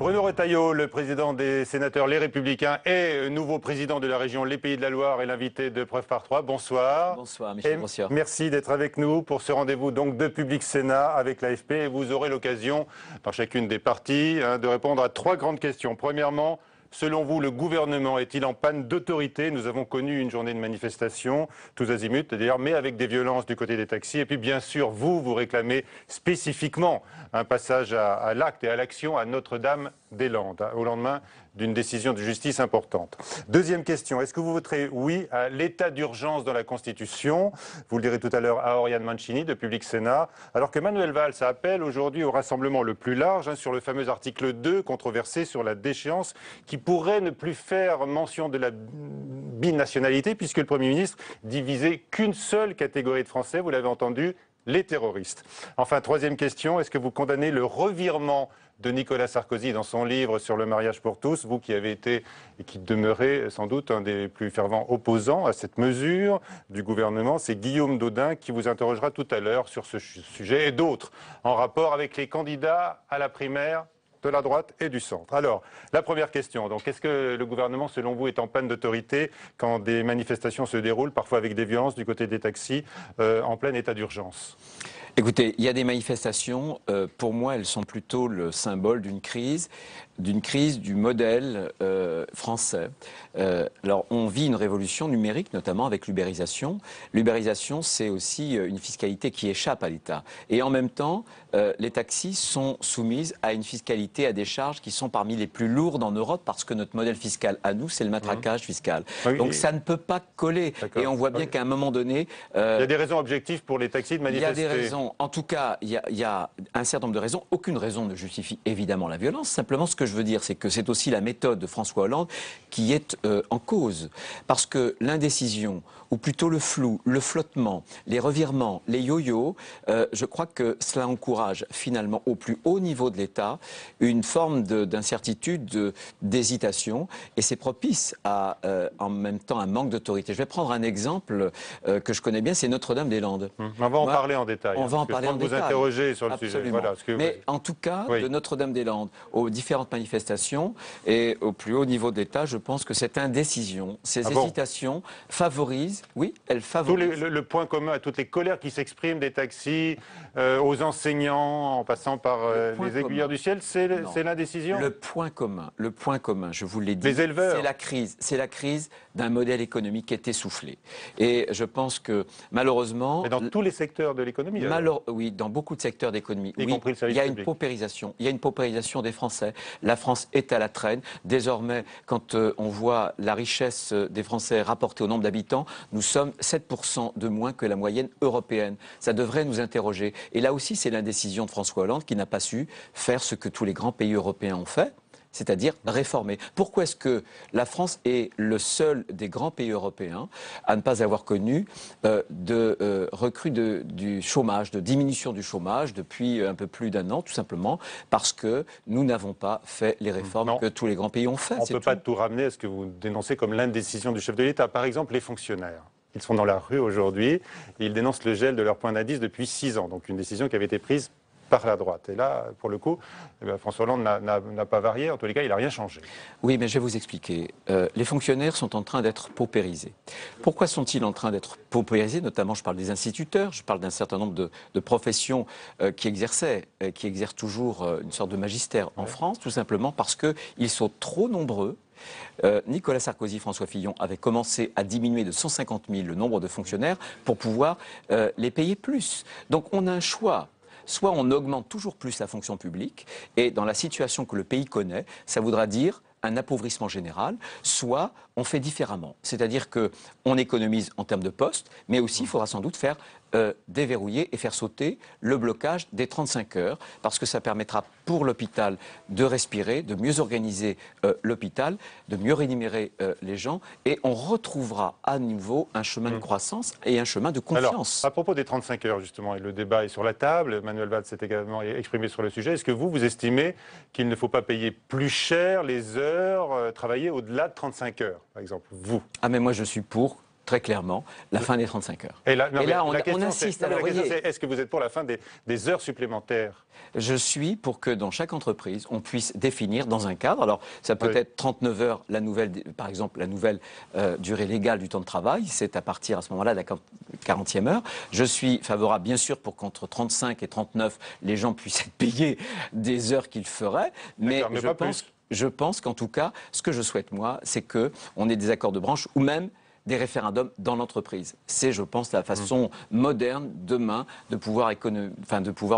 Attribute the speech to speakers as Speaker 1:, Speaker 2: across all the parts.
Speaker 1: Bruno Retailleau, le président des sénateurs Les Républicains et nouveau président de la région Les Pays de la Loire, est l'invité de Preuve par Trois. Bonsoir.
Speaker 2: Bonsoir, Michel Brossiard.
Speaker 1: Merci d'être avec nous pour ce rendez-vous donc de Public Sénat avec l'AFP. Et vous aurez l'occasion, dans chacune des parties, de répondre à trois grandes questions. Premièrement, selon vous, le gouvernement est-il en panne d'autorité? Nous avons connu une journée de manifestation, tous azimuts d'ailleurs, mais avec des violences du côté des taxis. Et puis bien sûr, vous réclamez spécifiquement un passage à l'acte et à l'action à Notre-Dame-des-Landes, au lendemain d'une décision de justice importante. Deuxième question, est-ce que vous voterez oui à l'état d'urgence dans la Constitution? Vous le direz tout à l'heure à Oriane Mancini de Public Sénat, alors que Manuel Valls appelle aujourd'hui au rassemblement le plus large sur le fameux article 2, controversé sur la déchéance, qui pourrait ne plus faire mention de la binationalité, puisque le Premier ministre dit viser qu'une seule catégorie de Français, vous l'avez entendu, les terroristes. Enfin, troisième question, est-ce que vous condamnez le revirement de Nicolas Sarkozy dans son livre sur le mariage pour tous, vous qui avez été et qui demeurez sans doute un des plus fervents opposants à cette mesure du gouvernement? C'est Guillaume Dodin qui vous interrogera tout à l'heure sur ce sujet et d'autres en rapport avec les candidats à la primaire de la droite et du centre. Alors, la première question, donc, est-ce que le gouvernement, selon vous, est en panne d'autorité quand des manifestations se déroulent, parfois avec des violences du côté des taxis, en plein état d'urgence?
Speaker 2: Écoutez, il y a des manifestations, pour moi, elles sont plutôt le symbole d'une crise du modèle français. Alors, on vit une révolution numérique, notamment avec l'ubérisation. L'ubérisation, c'est aussi une fiscalité qui échappe à l'État. Et en même temps, les taxis sont soumises à une fiscalité, à des charges qui sont parmi les plus lourdes en Europe, parce que notre modèle fiscal, à nous, c'est le matraquage fiscal.
Speaker 1: Oui,
Speaker 2: donc, ça ne peut pas coller. Et on voit bien qu'à un moment donné...
Speaker 1: il y a des raisons objectives pour les taxis de manifester.
Speaker 2: Il y a des raisons. En tout cas, il y a un certain nombre de raisons. Aucune raison ne justifie évidemment la violence. Simplement, ce que je veux dire, c'est que c'est aussi la méthode de François Hollande qui est en cause. Parce que l'indécision, ou plutôt le flou, le flottement, les revirements, les yo-yo, je crois que cela encourage finalement au plus haut niveau de l'État une forme d'incertitude, d'hésitation, et c'est propice à, en même temps, un manque d'autorité. Je vais prendre un exemple que je connais bien, c'est Notre-Dame-des-Landes.
Speaker 1: On va en parler en détail.
Speaker 2: On va en parler en détail.
Speaker 1: Vous interroger sur le
Speaker 2: Absolument.
Speaker 1: sujet. Voilà,
Speaker 2: Mais en tout cas, de Notre-Dame-des-Landes aux différentes manifestations et au plus haut niveau de l'État, je pense que cette indécision, ces hésitations favorisent, elles favorisent.
Speaker 1: Le point commun à toutes les colères qui s'expriment des taxis, aux enseignants, en passant par les aiguilleurs du ciel, c'est l'indécision.
Speaker 2: Le point commun, je vous l'ai dit,
Speaker 1: les éleveurs.
Speaker 2: C'est la crise d'un modèle économique qui est essoufflé. Et je pense que malheureusement...
Speaker 1: Mais dans tous les secteurs de l'économie.
Speaker 2: Oui, dans beaucoup de secteurs d'économie.
Speaker 1: Y compris le service public.
Speaker 2: Il y a une paupérisation des Français. La France est à la traîne. Désormais, quand on voit la richesse des Français rapportée au nombre d'habitants, nous sommes 7% de moins que la moyenne européenne. Ça devrait nous interroger. Et là aussi, c'est l'indécision de François Hollande qui n'a pas su faire ce que tous les grands pays européens ont fait, c'est-à-dire réformer. Pourquoi est-ce que la France est le seul des grands pays européens à ne pas avoir connu de recrue du chômage, de diminution du chômage depuis un peu plus d'un an, tout simplement parce que nous n'avons pas fait les réformes que tous les grands pays ont fait.
Speaker 1: On ne peut pas tout ramener à ce que vous dénoncez comme l'indécision du chef de l'État. Par exemple, les fonctionnaires. Ils sont dans la rue aujourd'hui et ils dénoncent le gel de leur point d'indice depuis 6 ans. Donc une décision qui avait été prise par la droite. Et là, pour le coup, François Hollande n'a pas varié. En tous les cas, il n'a rien changé.
Speaker 2: Oui, mais je vais vous expliquer. Les fonctionnaires sont en train d'être paupérisés. Pourquoi sont-ils en train d'être paupérisés? Notamment, je parle des instituteurs, je parle d'un certain nombre de professions qui exercent toujours une sorte de magistère en France, tout simplement parce qu'ils sont trop nombreux. Nicolas Sarkozy, François Fillon avaient commencé à diminuer de 150 000 le nombre de fonctionnaires pour pouvoir les payer plus. Donc on a un choix. Soit on augmente toujours plus la fonction publique, et dans la situation que le pays connaît, ça voudra dire un appauvrissement général, soit on fait différemment. C'est-à-dire qu'on économise en termes de postes, mais aussi il faudra sans doute faire déverrouiller et faire sauter le blocage des 35 heures, parce que ça permettra pour l'hôpital de respirer, de mieux organiser l'hôpital, de mieux rémunérer les gens, et on retrouvera à nouveau un chemin de croissance et un chemin de confiance.
Speaker 1: Alors, à propos des 35 heures, justement, et le débat est sur la table, Manuel Valls s'est également exprimé sur le sujet, est-ce que vous estimez qu'il ne faut pas payer plus cher les heures travaillées au-delà de 35 heures, par exemple, vous?
Speaker 2: Ah mais moi je suis pour très clairement, la fin des 35 heures.
Speaker 1: Et là,
Speaker 2: on insiste.
Speaker 1: La question, c'est est-ce que vous êtes pour la fin des heures supplémentaires?
Speaker 2: Je suis pour que dans chaque entreprise, on puisse définir dans un cadre. Alors, ça peut être 39 heures, par exemple, la nouvelle durée légale du temps de travail. C'est à partir à ce moment-là de la 40e heure. Je suis favorable, bien sûr, pour qu'entre 35 et 39, les gens puissent être payés des heures qu'ils feraient. Mais je pense qu'en tout cas, ce que je souhaite, moi, c'est qu'on ait des accords de branche ou même des référendums dans l'entreprise. C'est, je pense, la façon moderne, demain, de pouvoir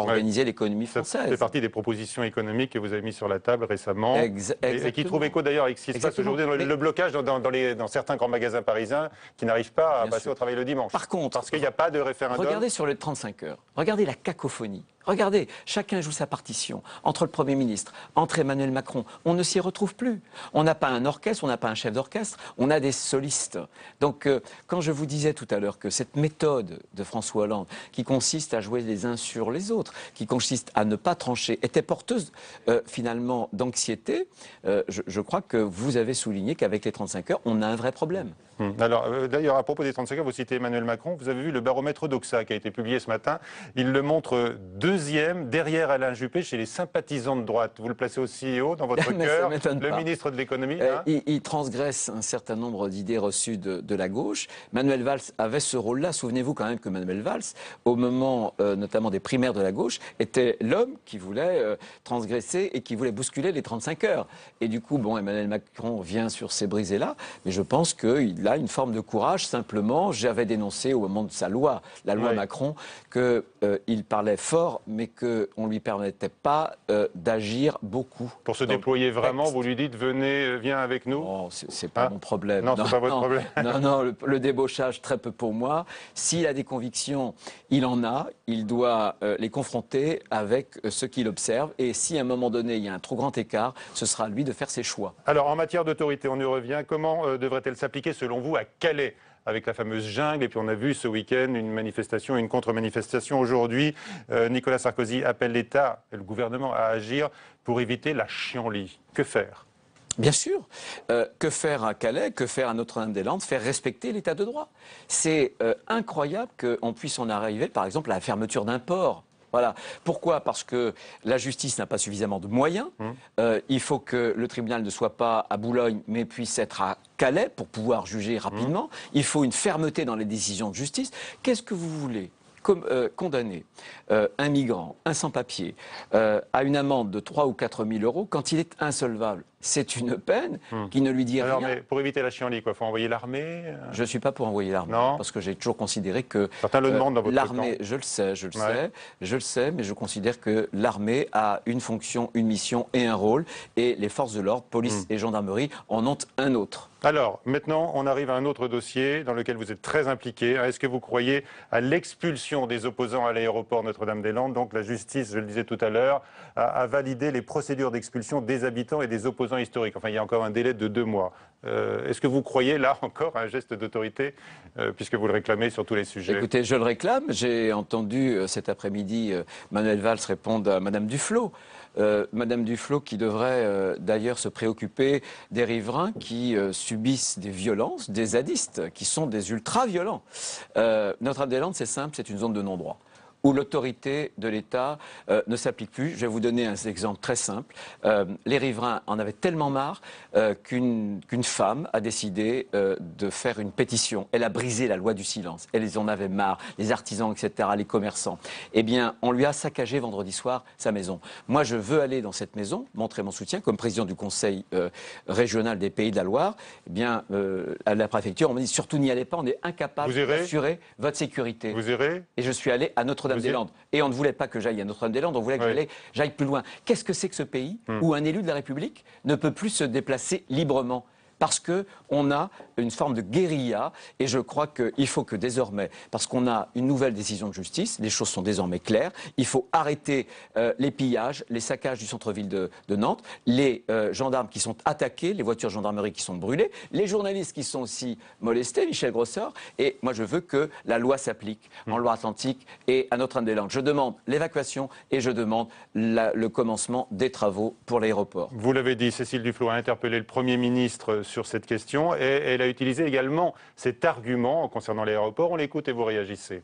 Speaker 2: organiser l'économie française.
Speaker 1: Ça fait partie des propositions économiques que vous avez mises sur la table récemment et qui trouvent écho d'ailleurs avec ce qui se passe aujourd'hui, le blocage dans certains grands magasins parisiens qui n'arrivent pas à passer au travail le dimanche.
Speaker 2: Par contre,
Speaker 1: parce qu'il n'y a pas de référendum.
Speaker 2: Regardez sur les 35 heures, regardez la cacophonie. Regardez, chacun joue sa partition. Entre le Premier ministre, entre Emmanuel Macron, on ne s'y retrouve plus. On n'a pas un orchestre, on n'a pas un chef d'orchestre, on a des solistes. Donc, quand je vous disais tout à l'heure que cette méthode de François Hollande, qui consiste à jouer les uns sur les autres, qui consiste à ne pas trancher, était porteuse finalement d'anxiété, je crois que vous avez souligné qu'avec les 35 heures, on a un vrai problème.
Speaker 1: Alors, d'ailleurs, à propos des 35 heures, vous citez Emmanuel Macron. Vous avez vu le baromètre Doxa qui a été publié ce matin. Il le montre deuxième, derrière Alain Juppé, chez les sympathisants de droite. Vous le placez aussi haut dans votre cœur, le ministre de l'économie.
Speaker 2: Il transgresse un certain nombre d'idées reçues de la gauche. Manuel Valls avait ce rôle-là. Souvenez-vous quand même que Manuel Valls, au moment notamment des primaires de la gauche, était l'homme qui voulait transgresser et qui voulait bousculer les 35 heures. Et du coup, Emmanuel Macron vient sur ces brisées-là, mais je pense qu'il a une forme de courage. Simplement, j'avais dénoncé au moment de sa loi, la loi Macron, qu'il parlait fort, mais qu'on ne lui permettait pas d'agir beaucoup.
Speaker 1: Pour se déployer vraiment, vous lui dites, viens avec nous?
Speaker 2: Oh, c'est pas mon problème.
Speaker 1: Non, c'est pas votre problème.
Speaker 2: Non, le débauchage, très peu pour moi. S'il a des convictions, il en a. Il doit les confronter avec ce qu'il observe. Et si à un moment donné, il y a un trop grand écart, ce sera à lui de faire ses choix.
Speaker 1: Alors, en matière d'autorité, on y revient. Comment devrait-elle s'appliquer, selon vous, à Calais, avec la fameuse jungle? Et puis on a vu ce week-end une manifestation, une contre-manifestation. Aujourd'hui, Nicolas Sarkozy appelle l'État et le gouvernement à agir pour éviter la chienlit. Que faire?
Speaker 2: Bien sûr. Que faire à Calais? Que faire à Notre-Dame-des-Landes? Faire respecter l'état de droit. C'est incroyable qu'on puisse en arriver, par exemple, à la fermeture d'un port. Voilà. Pourquoi? Parce que la justice n'a pas suffisamment de moyens. Il faut que le tribunal ne soit pas à Boulogne, mais puisse être à Calais pour pouvoir juger rapidement. Il faut une fermeté dans les décisions de justice. Qu'est-ce que vous voulez? Condamner un migrant, un sans-papier, à une amende de 3 ou 4 000 euros quand il est insolvable. C'est une peine qui ne lui dit rien.
Speaker 1: Mais pour éviter la chienlit, il faut envoyer l'armée?
Speaker 2: Je ne suis pas pour envoyer l'armée, parce que j'ai toujours considéré que
Speaker 1: certains le demandent dans votre
Speaker 2: l'armée, je le sais, mais je considère que l'armée a une fonction, une mission et un rôle, et les forces de l'ordre, police et gendarmerie, en ont un autre.
Speaker 1: Alors, maintenant, on arrive à un autre dossier dans lequel vous êtes très impliqué. Est-ce que vous croyez à l'expulsion des opposants à l'aéroport Notre-Dame-des-Landes? Donc la justice, je le disais tout à l'heure, a validé les procédures d'expulsion des habitants et des opposants historiques. Enfin, il y a encore un délai de 2 mois. Est-ce que vous croyez, là encore, à un geste d'autorité, puisque vous le réclamez sur tous les sujets?
Speaker 2: Écoutez, je le réclame. J'ai entendu cet après-midi Manuel Valls répondre à Madame Duflot. Madame Duflot qui devrait d'ailleurs se préoccuper des riverains qui subissent des violences, des zadistes, qui sont des ultra-violents. Notre-Dame-des-Landes, c'est simple, c'est une zone de non-droit, où l'autorité de l'État ne s'applique plus. Je vais vous donner un exemple très simple. Les riverains en avaient tellement marre qu'une femme a décidé de faire une pétition. Elle a brisé la loi du silence. Elles en avaient marre, les artisans, etc., les commerçants. Eh bien, on lui a saccagé vendredi soir sa maison. Moi, je veux aller dans cette maison, montrer mon soutien, comme président du Conseil régional des Pays de la Loire. Eh bien, à la préfecture, on m'a dit, surtout n'y allez pas, on est incapable d'assurer votre sécurité.
Speaker 1: Vous irez?
Speaker 2: Et je suis allé à Notre-Dame-des-Landes. Et on ne voulait pas que j'aille à Notre-Dame-des-Landes, on voulait que j'aille plus loin. Qu'est-ce que c'est que ce pays où un élu de la République ne peut plus se déplacer librement? Parce qu'on a une forme de guérilla, et je crois qu'il faut que désormais, parce qu'on a une nouvelle décision de justice, les choses sont désormais claires, il faut arrêter les pillages, les saccages du centre-ville de Nantes, les gendarmes qui sont attaqués, les voitures de gendarmerie qui sont brûlées, les journalistes qui sont aussi molestés, Michel Grosseur, et moi je veux que la loi s'applique en Loire-Atlantique et à Notre-Dame-des-Landes. Je demande l'évacuation et je demande le commencement des travaux pour l'aéroport.
Speaker 1: Vous l'avez dit, Cécile Duflot a interpellé le Premier ministre sur cette question et elle a utilisé également cet argument concernant l'aéroport. On l'écoute et vous réagissez.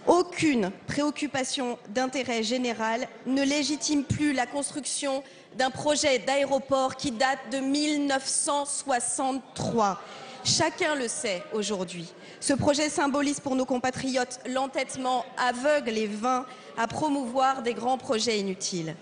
Speaker 3: Aucune préoccupation d'intérêt général ne légitime plus la construction d'un projet d'aéroport qui date de 1963. Chacun le sait aujourd'hui. Ce projet symbolise pour nos compatriotes l'entêtement aveugle et vain à promouvoir des grands projets inutiles.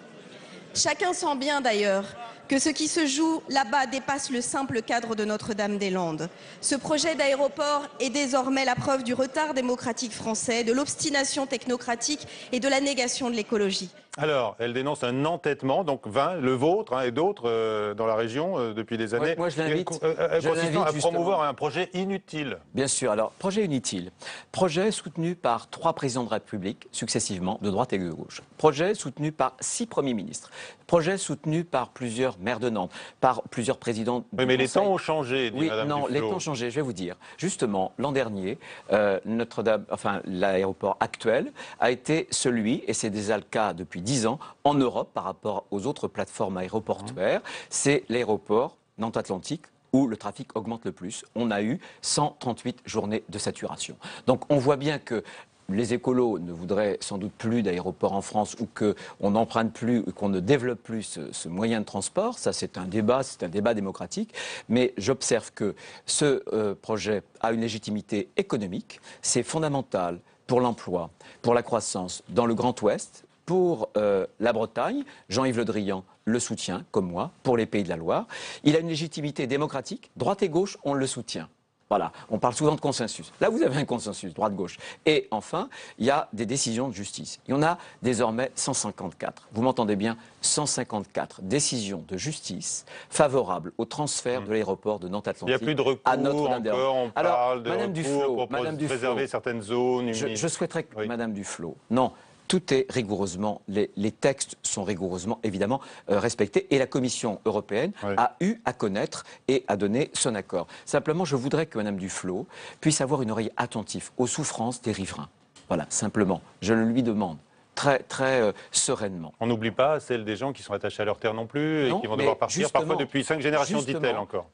Speaker 3: Chacun sent bien d'ailleurs que ce qui se joue là-bas dépasse le simple cadre de Notre-Dame-des-Landes. Ce projet d'aéroport est désormais la preuve du retard démocratique français, de l'obstination technocratique et de la négation de l'écologie.
Speaker 1: Alors, elle dénonce un entêtement, donc le vôtre et d'autres dans la région depuis des années,
Speaker 2: moi, je l'invite
Speaker 1: consistant à promouvoir un projet inutile.
Speaker 2: Bien sûr. Alors, projet inutile. Projet soutenu par 3 présidents de la République, successivement, de droite et de gauche. Projet soutenu par 6 premiers ministres. Projet soutenu par plusieurs maires de Nantes, par plusieurs présidents du
Speaker 1: mais les
Speaker 2: Conseil.
Speaker 1: temps ont changé, dit Madame Duflot.
Speaker 2: Les temps ont changé, je vais vous dire. Justement, l'an dernier, l'aéroport actuel a été celui, et c'est déjà le cas depuis 10 ans, en Europe par rapport aux autres plateformes aéroportuaires, c'est l'aéroport Nantes-Atlantique où le trafic augmente le plus. On a eu 138 journées de saturation. Donc on voit bien que les écolos ne voudraient sans doute plus d'aéroports en France ou qu'on n'emprunte plus ou qu'on ne développe plus ce moyen de transport. Ça, c'est un débat démocratique. Mais j'observe que ce projet a une légitimité économique. C'est fondamental pour l'emploi, pour la croissance dans le Grand Ouest, pour la Bretagne. Jean-Yves Le Drian le soutient, comme moi, pour les Pays de la Loire. Il a une légitimité démocratique. Droite et gauche, on le soutient. Voilà, on parle souvent de consensus. Là, vous avez un consensus, droite-gauche. Et enfin, il y a des décisions de justice. Il y en a désormais 154. Vous m'entendez bien, 154 décisions de justice favorables au transfert de l'aéroport de Nantes-Atlantique.
Speaker 1: Il n'y a plus de recours
Speaker 2: à Notre-Dame-des-Landes.
Speaker 1: encore, on parle de
Speaker 2: Madame
Speaker 1: recours
Speaker 2: Duflot,
Speaker 1: pour préserver certaines zones humides.
Speaker 2: Je souhaiterais que Madame Duflot, non, tout est rigoureusement, les textes sont rigoureusement, évidemment, respectés. Et la Commission européenne a eu à connaître et à donner son accord. Simplement, je voudrais que Mme Duflot puisse avoir une oreille attentive aux souffrances des riverains. Voilà, simplement. Je le lui demande. Très sereinement.
Speaker 1: On n'oublie pas celle des gens qui sont attachés à leur terre non plus et qui vont devoir partir, parfois depuis 5 générations, dit-elle encore.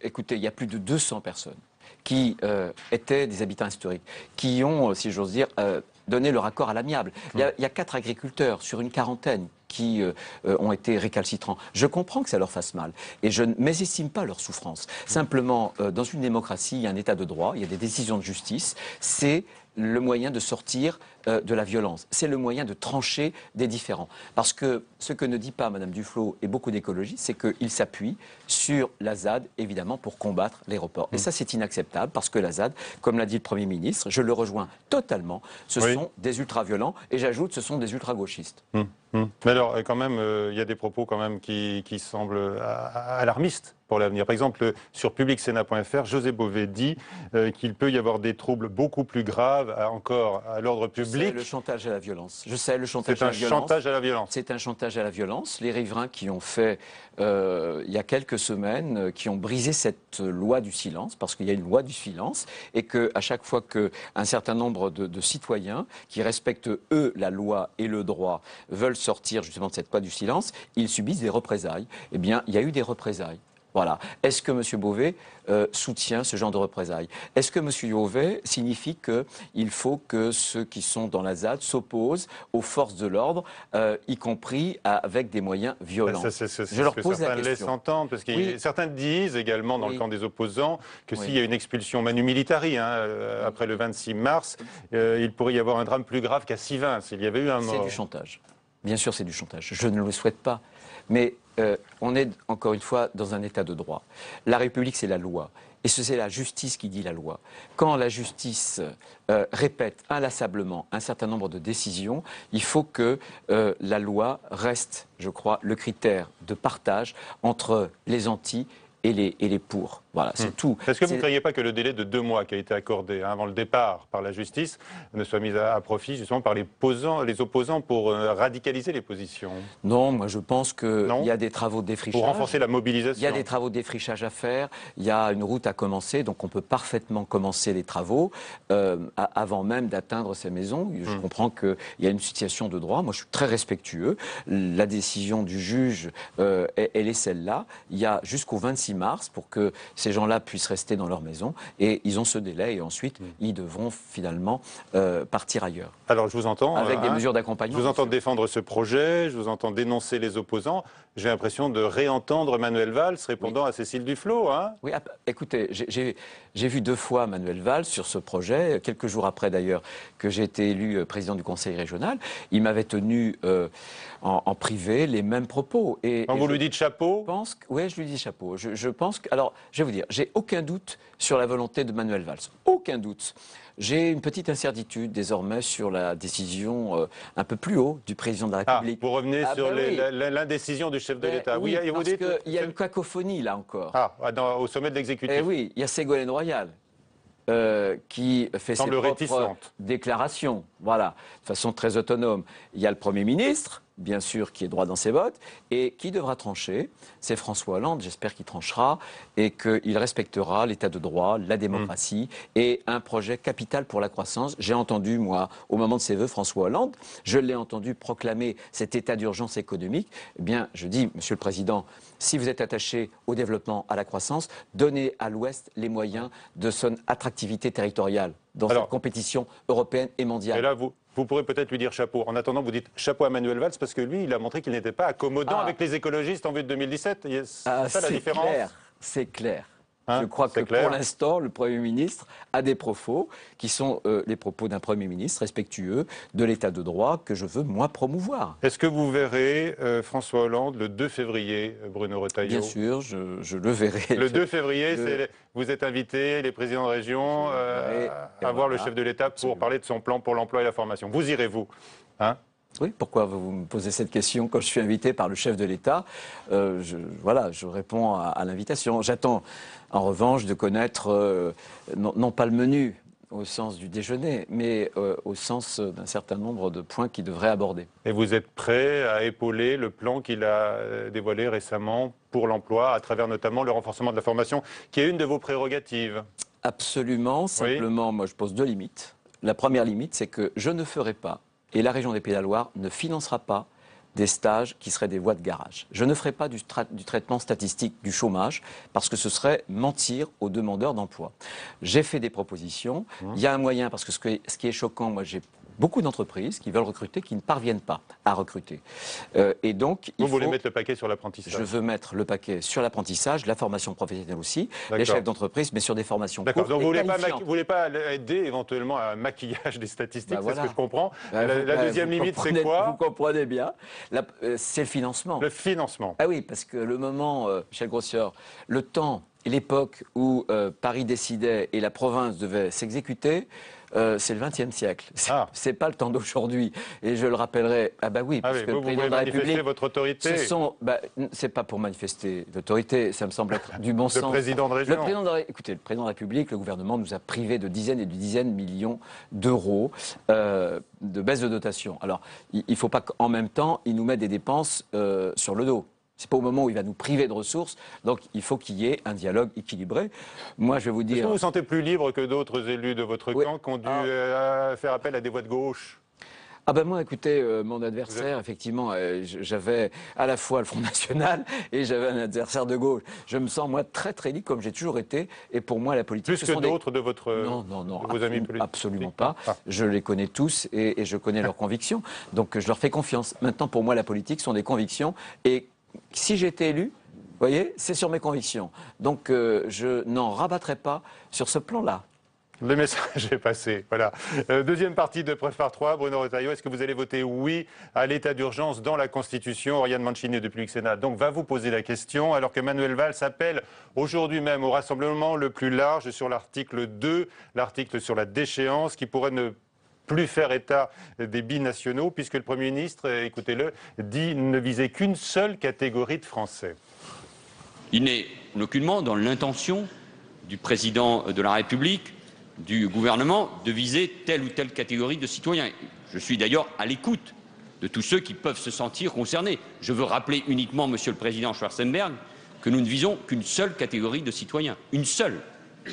Speaker 2: Écoutez, il y a plus de 200 personnes qui étaient des habitants historiques, qui ont, si j'ose dire, donné leur accord à l'amiable. Il y a 4 agriculteurs sur une quarantaine qui ont été récalcitrants. Je comprends que ça leur fasse mal et je ne mésestime pas leur souffrance. Simplement, dans une démocratie, il y a un état de droit, il y a des décisions de justice. C'est le moyen de sortir de la violence. C'est le moyen de trancher des différends. Parce que ce que ne dit pas Mme Duflot et beaucoup d'écologistes, c'est qu'ils s'appuient sur la ZAD, évidemment, pour combattre l'aéroport. Et ça, c'est inacceptable parce que la ZAD, comme l'a dit le Premier ministre, je le rejoins totalement, ce sont des ultra-violents et j'ajoute, ce sont des ultra-gauchistes.
Speaker 1: Mais alors, quand même, il y a des propos quand même qui semblent alarmistes pour l'avenir. Par exemple, sur publicsénat.fr, José Bové dit qu'il peut y avoir des troubles beaucoup plus graves encore à l'ordre public.
Speaker 2: C'est le chantage à la violence. Je sais, le chantage à la violence.
Speaker 1: C'est un chantage à la violence.
Speaker 2: C'est un chantage à la violence. Les riverains qui ont fait, il y a quelques semaines, qui ont brisé cette loi du silence, parce qu'il y a une loi du silence, et qu'à chaque fois qu'un certain nombre de citoyens qui respectent, eux, la loi et le droit, veulent sortir justement de cette loi du silence, ils subissent des représailles. Eh bien, il y a eu des représailles. Voilà. Est-ce que M. Bové soutient ce genre de représailles? Est-ce que M. Bové signifie qu'il faut que ceux qui sont dans la ZAD s'opposent aux forces de l'ordre, y compris avec des moyens violents?
Speaker 1: Je leur pose la question. Certains laissent entendre, parce que certains disent également dans le camp des opposants que s'il y a une expulsion manu militari après le 26 mars, il pourrait y avoir un drame plus grave qu'à Sivins, s'il y avait eu un mort.
Speaker 2: C'est du chantage. Bien sûr, c'est du chantage. Je ne le souhaite pas. Mais on est, encore une fois, dans un état de droit. La République, c'est la loi. Et c'est la justice qui dit la loi. Quand la justice répète inlassablement un certain nombre de décisions, il faut que la loi reste, je crois, le critère de partage entre les anti et les pour. Voilà, c'est tout.
Speaker 1: Est-ce que vous ne croyez pas que le délai de 2 mois qui a été accordé avant le départ par la justice ne soit mis à profit justement par les opposants pour radicaliser les positions?
Speaker 2: Non, moi je pense qu'il y a des travaux de défrichage.
Speaker 1: Pour renforcer la mobilisation.
Speaker 2: Il y a des travaux de défrichage à faire, il y a une route à commencer, donc on peut parfaitement commencer les travaux avant même d'atteindre ces maisons. Je comprends qu'il y a une situation de droit, moi je suis très respectueux. La décision du juge, elle est celle-là. Il y a jusqu'au 26 mars pour que ces gens-là puissent rester dans leur maison et ils ont ce délai et ensuite ils devront finalement partir ailleurs.
Speaker 1: Alors je vous entends.
Speaker 2: Avec des mesures d'accompagnement.
Speaker 1: Je vous entends défendre ce projet, je vous entends dénoncer les opposants. J'ai l'impression de réentendre Manuel Valls répondant à Cécile Duflot. Hein.
Speaker 2: Oui, écoutez, j'ai vu 2 fois Manuel Valls sur ce projet, quelques jours après d'ailleurs que j'ai été élu président du conseil régional. Il m'avait tenu en privé les mêmes propos. Et
Speaker 1: Quand vous lui dites chapeau?
Speaker 2: Oui, je lui dis chapeau. Je pense que, alors, je vais vous dire, j'ai aucun doute sur la volonté de Manuel Valls. Aucun doute. J'ai une petite incertitude désormais sur la décision un peu plus haut du président de la République.
Speaker 1: Vous revenez sur l'indécision du chef de l'État.
Speaker 2: Oui, parce qu'il y a une cacophonie là encore.
Speaker 1: Au sommet de l'exécutif.
Speaker 2: Oui, il y a Ségolène Royal. Qui fait ses propres déclarations, voilà, de façon très autonome. Il y a le Premier ministre, bien sûr, qui est droit dans ses bottes, et qui devra trancher. C'est François Hollande, j'espère qu'il tranchera, et qu'il respectera l'état de droit, la démocratie, et un projet capital pour la croissance. J'ai entendu, moi, au moment de ses vœux, François Hollande, je l'ai entendu proclamer cet état d'urgence économique. Eh bien, je dis, Monsieur le Président, si vous êtes attaché au développement, à la croissance, donnez à l'Ouest les moyens de son attractivité territoriale dans cette compétition européenne et mondiale.
Speaker 1: Et là, vous pourrez peut-être lui dire chapeau. En attendant, vous dites chapeau à Manuel Valls parce que lui, il a montré qu'il n'était pas accommodant avec les écologistes en vue de 2017. C'est ça la différence?
Speaker 2: C'est clair.
Speaker 1: Hein,
Speaker 2: je crois que
Speaker 1: clair.
Speaker 2: pour l'instant, le Premier ministre a des propos qui sont les propos d'un Premier ministre respectueux de l'état de droit que je veux, moi, promouvoir.
Speaker 1: Est-ce que vous verrez François Hollande le 2 février, Bruno Retailleau?
Speaker 2: Bien sûr, je le verrai.
Speaker 1: Le 2 février, vous êtes invité, les présidents de région, à voir le chef de l'État pour parler de son plan pour l'emploi et la formation. Vous irez, vous, hein?
Speaker 2: Oui, pourquoi vous me posez cette question quand je suis invité par le chef de l'État? Je réponds à l'invitation. J'attends, en revanche, de connaître, non pas le menu au sens du déjeuner, mais au sens d'un certain nombre de points qu'il devrait aborder.
Speaker 1: Et vous êtes prêt à épauler le plan qu'il a dévoilé récemment pour l'emploi, à travers notamment le renforcement de la formation, qui est une de vos prérogatives?
Speaker 2: Absolument. Simplement, moi, je pose 2 limites. La première limite, c'est que je ne ferai pas, et la région des Pays de la Loire ne financera pas des stages qui seraient des voies de garage. Je ne ferai pas du traitement statistique du chômage parce que ce serait mentir aux demandeurs d'emploi. J'ai fait des propositions. Il y a un moyen, parce que ce qui est choquant, moi j'ai beaucoup d'entreprises qui veulent recruter, qui ne parviennent pas à recruter. Et donc,
Speaker 1: vous voulez mettre le paquet sur l'apprentissage?
Speaker 2: Je veux mettre le paquet sur l'apprentissage, la formation professionnelle aussi, les chefs d'entreprise, mais sur des formations courtes.
Speaker 1: Donc vous ne voulez pas aider éventuellement à un maquillage des statistiques, c'est ce que je comprends. La deuxième limite, c'est quoi?
Speaker 2: Vous comprenez bien. C'est le financement.
Speaker 1: Le financement.
Speaker 2: Ah oui, parce que le moment, Michel Grossier, le temps et l'époque où Paris décidait et la province devait s'exécuter, c'est le XXe siècle. C'est pas le temps d'aujourd'hui. Et je le rappellerai. Parce que le président de la République,
Speaker 1: votre autorité.
Speaker 2: C'est pas pour manifester l'autorité. Ça me semble être du bon sens.
Speaker 1: Le président de région.
Speaker 2: Écoutez, le président de la République, le gouvernement nous a privés de dizaines et de dizaines de millions d'euros de baisse de dotation. Alors, il ne faut pas qu'en même temps, il nous mette des dépenses sur le dos. C'est pas au moment où il va nous priver de ressources. Donc, il faut qu'il y ait un dialogue équilibré. Moi, je vais vous dire...
Speaker 1: Est-ce que vous vous sentez plus libre que d'autres élus de votre camp qui ont dû faire appel à des voix de gauche?
Speaker 2: Moi, écoutez, mon adversaire, effectivement, j'avais à la fois le Front National et j'avais un adversaire de gauche. Je me sens, moi, très, très libre, comme j'ai toujours été. Et pour moi, la politique...
Speaker 1: Plus que d'autres de vos amis politiques?
Speaker 2: Absolument pas. Je les connais tous et je connais leurs convictions. Donc, je leur fais confiance. Maintenant, pour moi, la politique sont des convictions. Et si j'étais élu, vous voyez, c'est sur mes convictions. Donc, je n'en rabattrai pas sur ce plan-là.
Speaker 1: Le message est passé. Voilà. Deuxième partie de Preuve par 3. Bruno Retailleau, est-ce que vous allez voter oui à l'état d'urgence dans la Constitution? Oriane Mancini de Public Sénat donc va vous poser la question, alors que Manuel Valls appelle aujourd'hui même au rassemblement le plus large sur l'article 2, l'article sur la déchéance, qui pourrait ne plus faire état des binationaux, puisque le Premier ministre, écoutez-le, dit ne viser qu'une seule catégorie de Français.
Speaker 4: Il n'est aucunement dans l'intention du président de la République, du gouvernement, de viser telle ou telle catégorie de citoyens. Je suis d'ailleurs à l'écoute de tous ceux qui peuvent se sentir concernés. Je veux rappeler uniquement, Monsieur le Président Schwarzenberg, que nous ne visons qu'une seule catégorie de citoyens, une seule,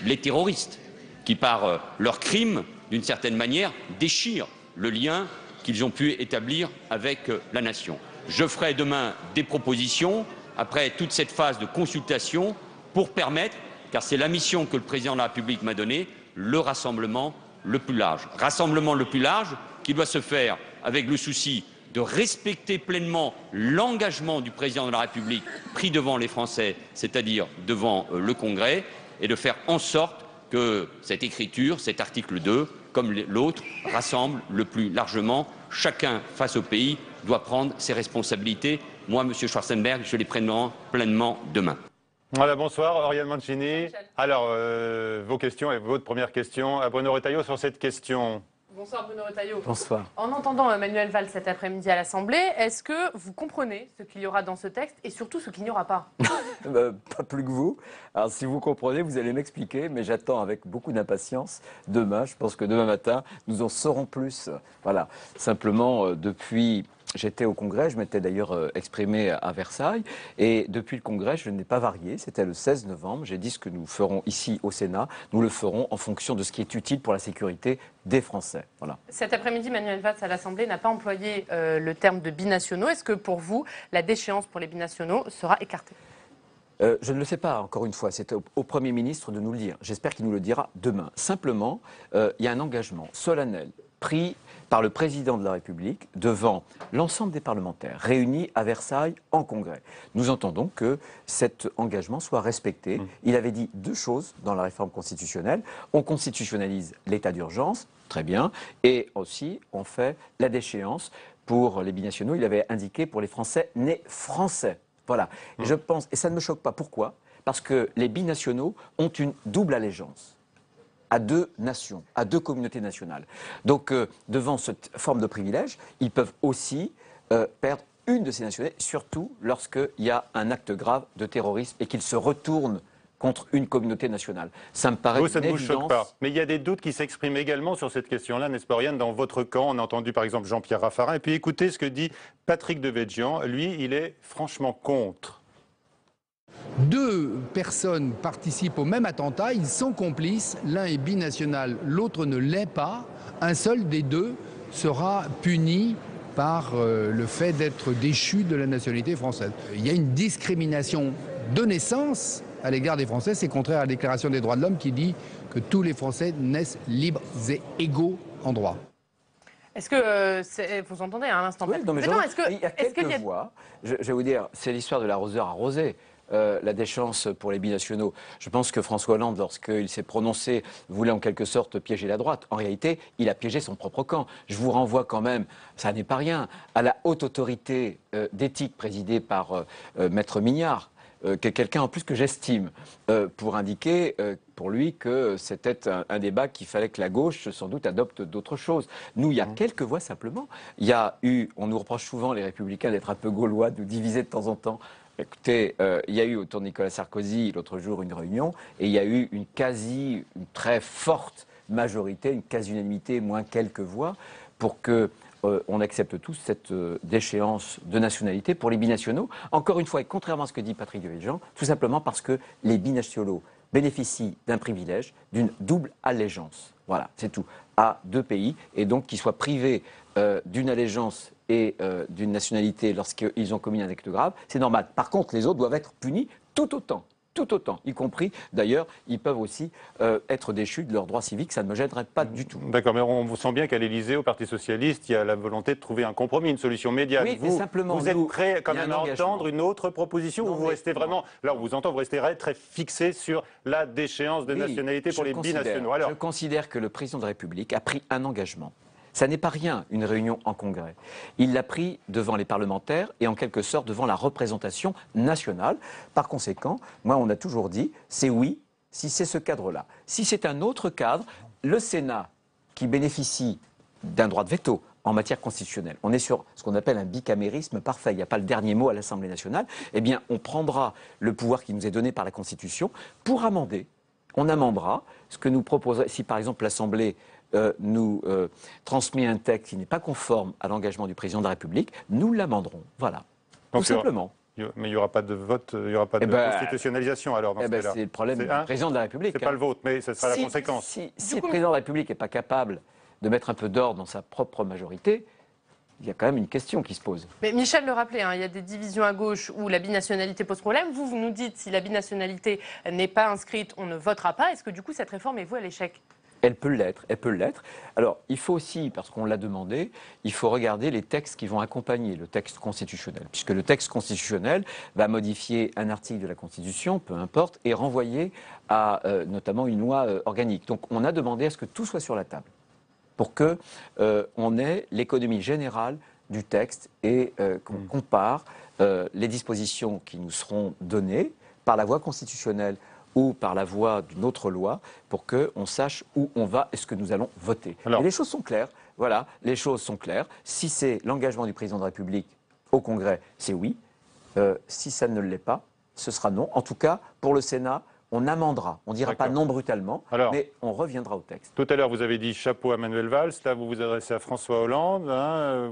Speaker 4: les terroristes, qui par leurs crimes, d'une certaine manière, déchirent le lien qu'ils ont pu établir avec la nation. Je ferai demain des propositions, après toute cette phase de consultation, pour permettre, car c'est la mission que le Président de la République m'a donnée, le rassemblement le plus large. Rassemblement le plus large qui doit se faire avec le souci de respecter pleinement l'engagement du Président de la République pris devant les Français, c'est-à-dire devant le Congrès, et de faire en sorte que cette écriture, cet article 2, comme l'autre, rassemble le plus largement. Chacun, face au pays, doit prendre ses responsabilités. Moi, Monsieur Schwarzenberg, je les prendrai pleinement demain.
Speaker 1: Voilà, bonsoir, Oriane Mancini. Alors, vos questions et votre première question à Bruno Retailleau sur cette question.
Speaker 5: Bonsoir Bruno Retailleau.
Speaker 2: Bonsoir.
Speaker 5: En entendant Manuel Valls cet après-midi à l'Assemblée, est-ce que vous comprenez ce qu'il y aura dans ce texte et surtout ce qu'il n'y aura pas?
Speaker 2: Pas plus que vous. Alors si vous comprenez, vous allez m'expliquer, mais j'attends avec beaucoup d'impatience demain. Je pense que demain matin, nous en saurons plus. Voilà. Simplement, depuis... J'étais au Congrès, je m'étais d'ailleurs exprimé à Versailles, et depuis le Congrès, je n'ai pas varié. C'était le 16 novembre. J'ai dit ce que nous ferons ici au Sénat. Nous le ferons en fonction de ce qui est utile pour la sécurité des Français. Voilà.
Speaker 5: Cet après-midi, Manuel Valls à l'Assemblée n'a pas employé le terme de binationaux. Est-ce que pour vous, la déchéance pour les binationaux sera écartée?
Speaker 2: Je ne le sais pas, encore une fois, c'est au Premier ministre de nous le dire. J'espère qu'il nous le dira demain. Simplement, il y a un engagement solennel pris par le Président de la République devant l'ensemble des parlementaires réunis à Versailles en Congrès. Nous entendons que cet engagement soit respecté. Il avait dit deux choses dans la réforme constitutionnelle. On constitutionnalise l'état d'urgence, très bien, et aussi on fait la déchéance pour les binationaux. Il avait indiqué pour les Français nés français. Voilà. Je pense, et ça ne me choque pas. Pourquoi? Parce que les binationaux ont une double allégeance à deux nations, à deux communautés nationales. Donc, devant cette forme de privilège, ils peuvent aussi perdre une de ces nationalités, surtout lorsqu'il y a un acte grave de terrorisme et qu'ils se retournent contre une communauté nationale. Ça me paraît
Speaker 1: ça
Speaker 2: une
Speaker 1: ne vous
Speaker 2: évidence.
Speaker 1: choque pas. Mais il y a des doutes qui s'expriment également sur cette question-là, n'est-ce pas, Oriane? Dans votre camp, on a entendu par exemple Jean-Pierre Raffarin. Et puis écoutez ce que dit Patrick Devedjian. Lui, il est franchement contre.
Speaker 6: Deux personnes participent au même attentat, ils sont complices, l'un est binational, l'autre ne l'est pas. Un seul des deux sera puni par le fait d'être déchu de la nationalité française. Il y a une discrimination de naissance à l'égard des Français, c'est contraire à la Déclaration des droits de l'homme qui dit que tous les Français naissent libres et égaux en droit.
Speaker 5: Est-ce que vous entendez à l'instant?
Speaker 2: Oui, non, mais il y a quelques voix. Je vais vous dire, c'est l'histoire de l'arroseur arrosé. La déchéance pour les binationaux. Je pense que François Hollande, lorsqu'il s'est prononcé, voulait en quelque sorte piéger la droite. En réalité, il a piégé son propre camp. Je vous renvoie quand même, ça n'est pas rien, à la haute autorité d'éthique présidée par Maître Mignard, quelqu'un en plus que j'estime, pour indiquer pour lui que c'était un débat qu'il fallait que la gauche sans doute adopte d'autres choses. Nous, il y a quelques voix simplement. Il y a eu, on nous reproche souvent les Républicains d'être un peu gaulois, de nous diviser de temps en temps. Écoutez, il y a eu autour de Nicolas Sarkozy l'autre jour une réunion et il y a eu une très forte majorité, une quasi-unanimité, moins quelques voix, pour que on accepte tous cette déchéance de nationalité pour les binationaux. Encore une fois, et contrairement à ce que dit Patrick Devedjian, tout simplement parce que les binationaux bénéficient d'un privilège, d'une double allégeance. Voilà, c'est tout, à deux pays, et donc qu'ils soient privés d'une allégeance et d'une nationalité lorsqu'ils ont commis un acte grave, c'est normal. Par contre, les autres doivent être punis tout autant, y compris, d'ailleurs, ils peuvent aussi être déchus de leurs droits civiques, ça ne me gênerait pas du tout.
Speaker 1: D'accord, mais on vous sent bien qu'à l'Élysée, au Parti Socialiste, il y a la volonté de trouver un compromis, une solution médiane.
Speaker 2: Oui, mais simplement,
Speaker 1: vous êtes prêt quand même à entendre une autre proposition,
Speaker 2: non,
Speaker 1: ou vous restez vraiment, là on vous entend, vous restez très fixé sur la déchéance de nationalité pour les binationaux. Alors,
Speaker 2: je considère que le président de la République a pris un engagement. Ça n'est pas rien, une réunion en Congrès. Il l'a pris devant les parlementaires et en quelque sorte devant la représentation nationale. Par conséquent, moi, on a toujours dit, c'est oui, si c'est ce cadre-là. Si c'est un autre cadre, le Sénat, qui bénéficie d'un droit de veto en matière constitutionnelle, on est sur ce qu'on appelle un bicamérisme parfait, il n'y a pas le dernier mot à l'Assemblée nationale, eh bien, on prendra le pouvoir qui nous est donné par la Constitution pour amender on amendera. Ce que nous proposerait, si par exemple l'Assemblée nous transmet un texte qui n'est pas conforme à l'engagement du président de la République, nous l'amenderons. Voilà,
Speaker 1: Donc,
Speaker 2: tout simplement.
Speaker 1: Mais il n'y aura pas de vote, il n'y aura pas de constitutionnalisation alors dans ce cas-là.
Speaker 2: C'est le problème du président de la République.
Speaker 1: C'est pas le vôtre, mais ce sera la conséquence.
Speaker 2: Si le président de la République n'est pas capable de mettre un peu d'ordre dans sa propre majorité, il y a quand même une question qui se pose.
Speaker 5: Mais Michel le rappelait, il y a des divisions à gauche où la binationalité pose problème. Vous nous dites, si la binationalité n'est pas inscrite, on ne votera pas. Est-ce que du coup, cette réforme est vouée à l'échec ?
Speaker 2: Elle peut l'être, elle peut l'être. Alors, il faut aussi, parce qu'on l'a demandé, il faut regarder les textes qui vont accompagner le texte constitutionnel, puisque le texte constitutionnel va modifier un article de la Constitution, peu importe, et renvoyer à notamment une loi organique. Donc, on a demandé à ce que tout soit sur la table, pour que on ait l'économie générale du texte et qu'on compare les dispositions qui nous seront données par la voie constitutionnelle ou par la voie d'une autre loi, pour qu'on sache où on va et ce que nous allons voter.
Speaker 1: Alors,
Speaker 2: et les choses sont claires. Voilà, les choses sont claires. Si c'est l'engagement du président de la République au Congrès, c'est oui. Si ça ne l'est pas, ce sera non. En tout cas, pour le Sénat, on amendera. On ne dira pas non brutalement, mais on reviendra au texte.
Speaker 1: Tout à l'heure, vous avez dit chapeau à Manuel Valls. Là, vous vous adressez à François Hollande.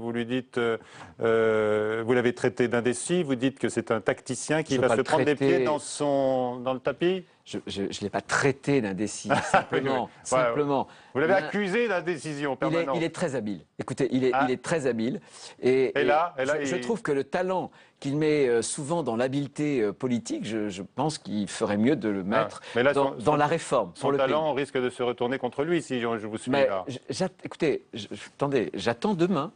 Speaker 1: Vous lui dites, vous l'avez traité d'indécis. Vous dites que c'est un tacticien qui va se prendre les pieds dans le tapis.
Speaker 2: Je ne l'ai pas traité d'indécis, simplement. simplement.
Speaker 1: Vous l'avez accusé d'indécision permanente.
Speaker 2: Il est très habile. Écoutez, il est très habile. Et je trouve que le talent qu'il met souvent dans l'habileté politique, je pense qu'il ferait mieux de le mettre dans la réforme.
Speaker 1: Son talent risque de se retourner contre lui, si je vous suis là.
Speaker 2: Écoutez, attendez, j'attends demain.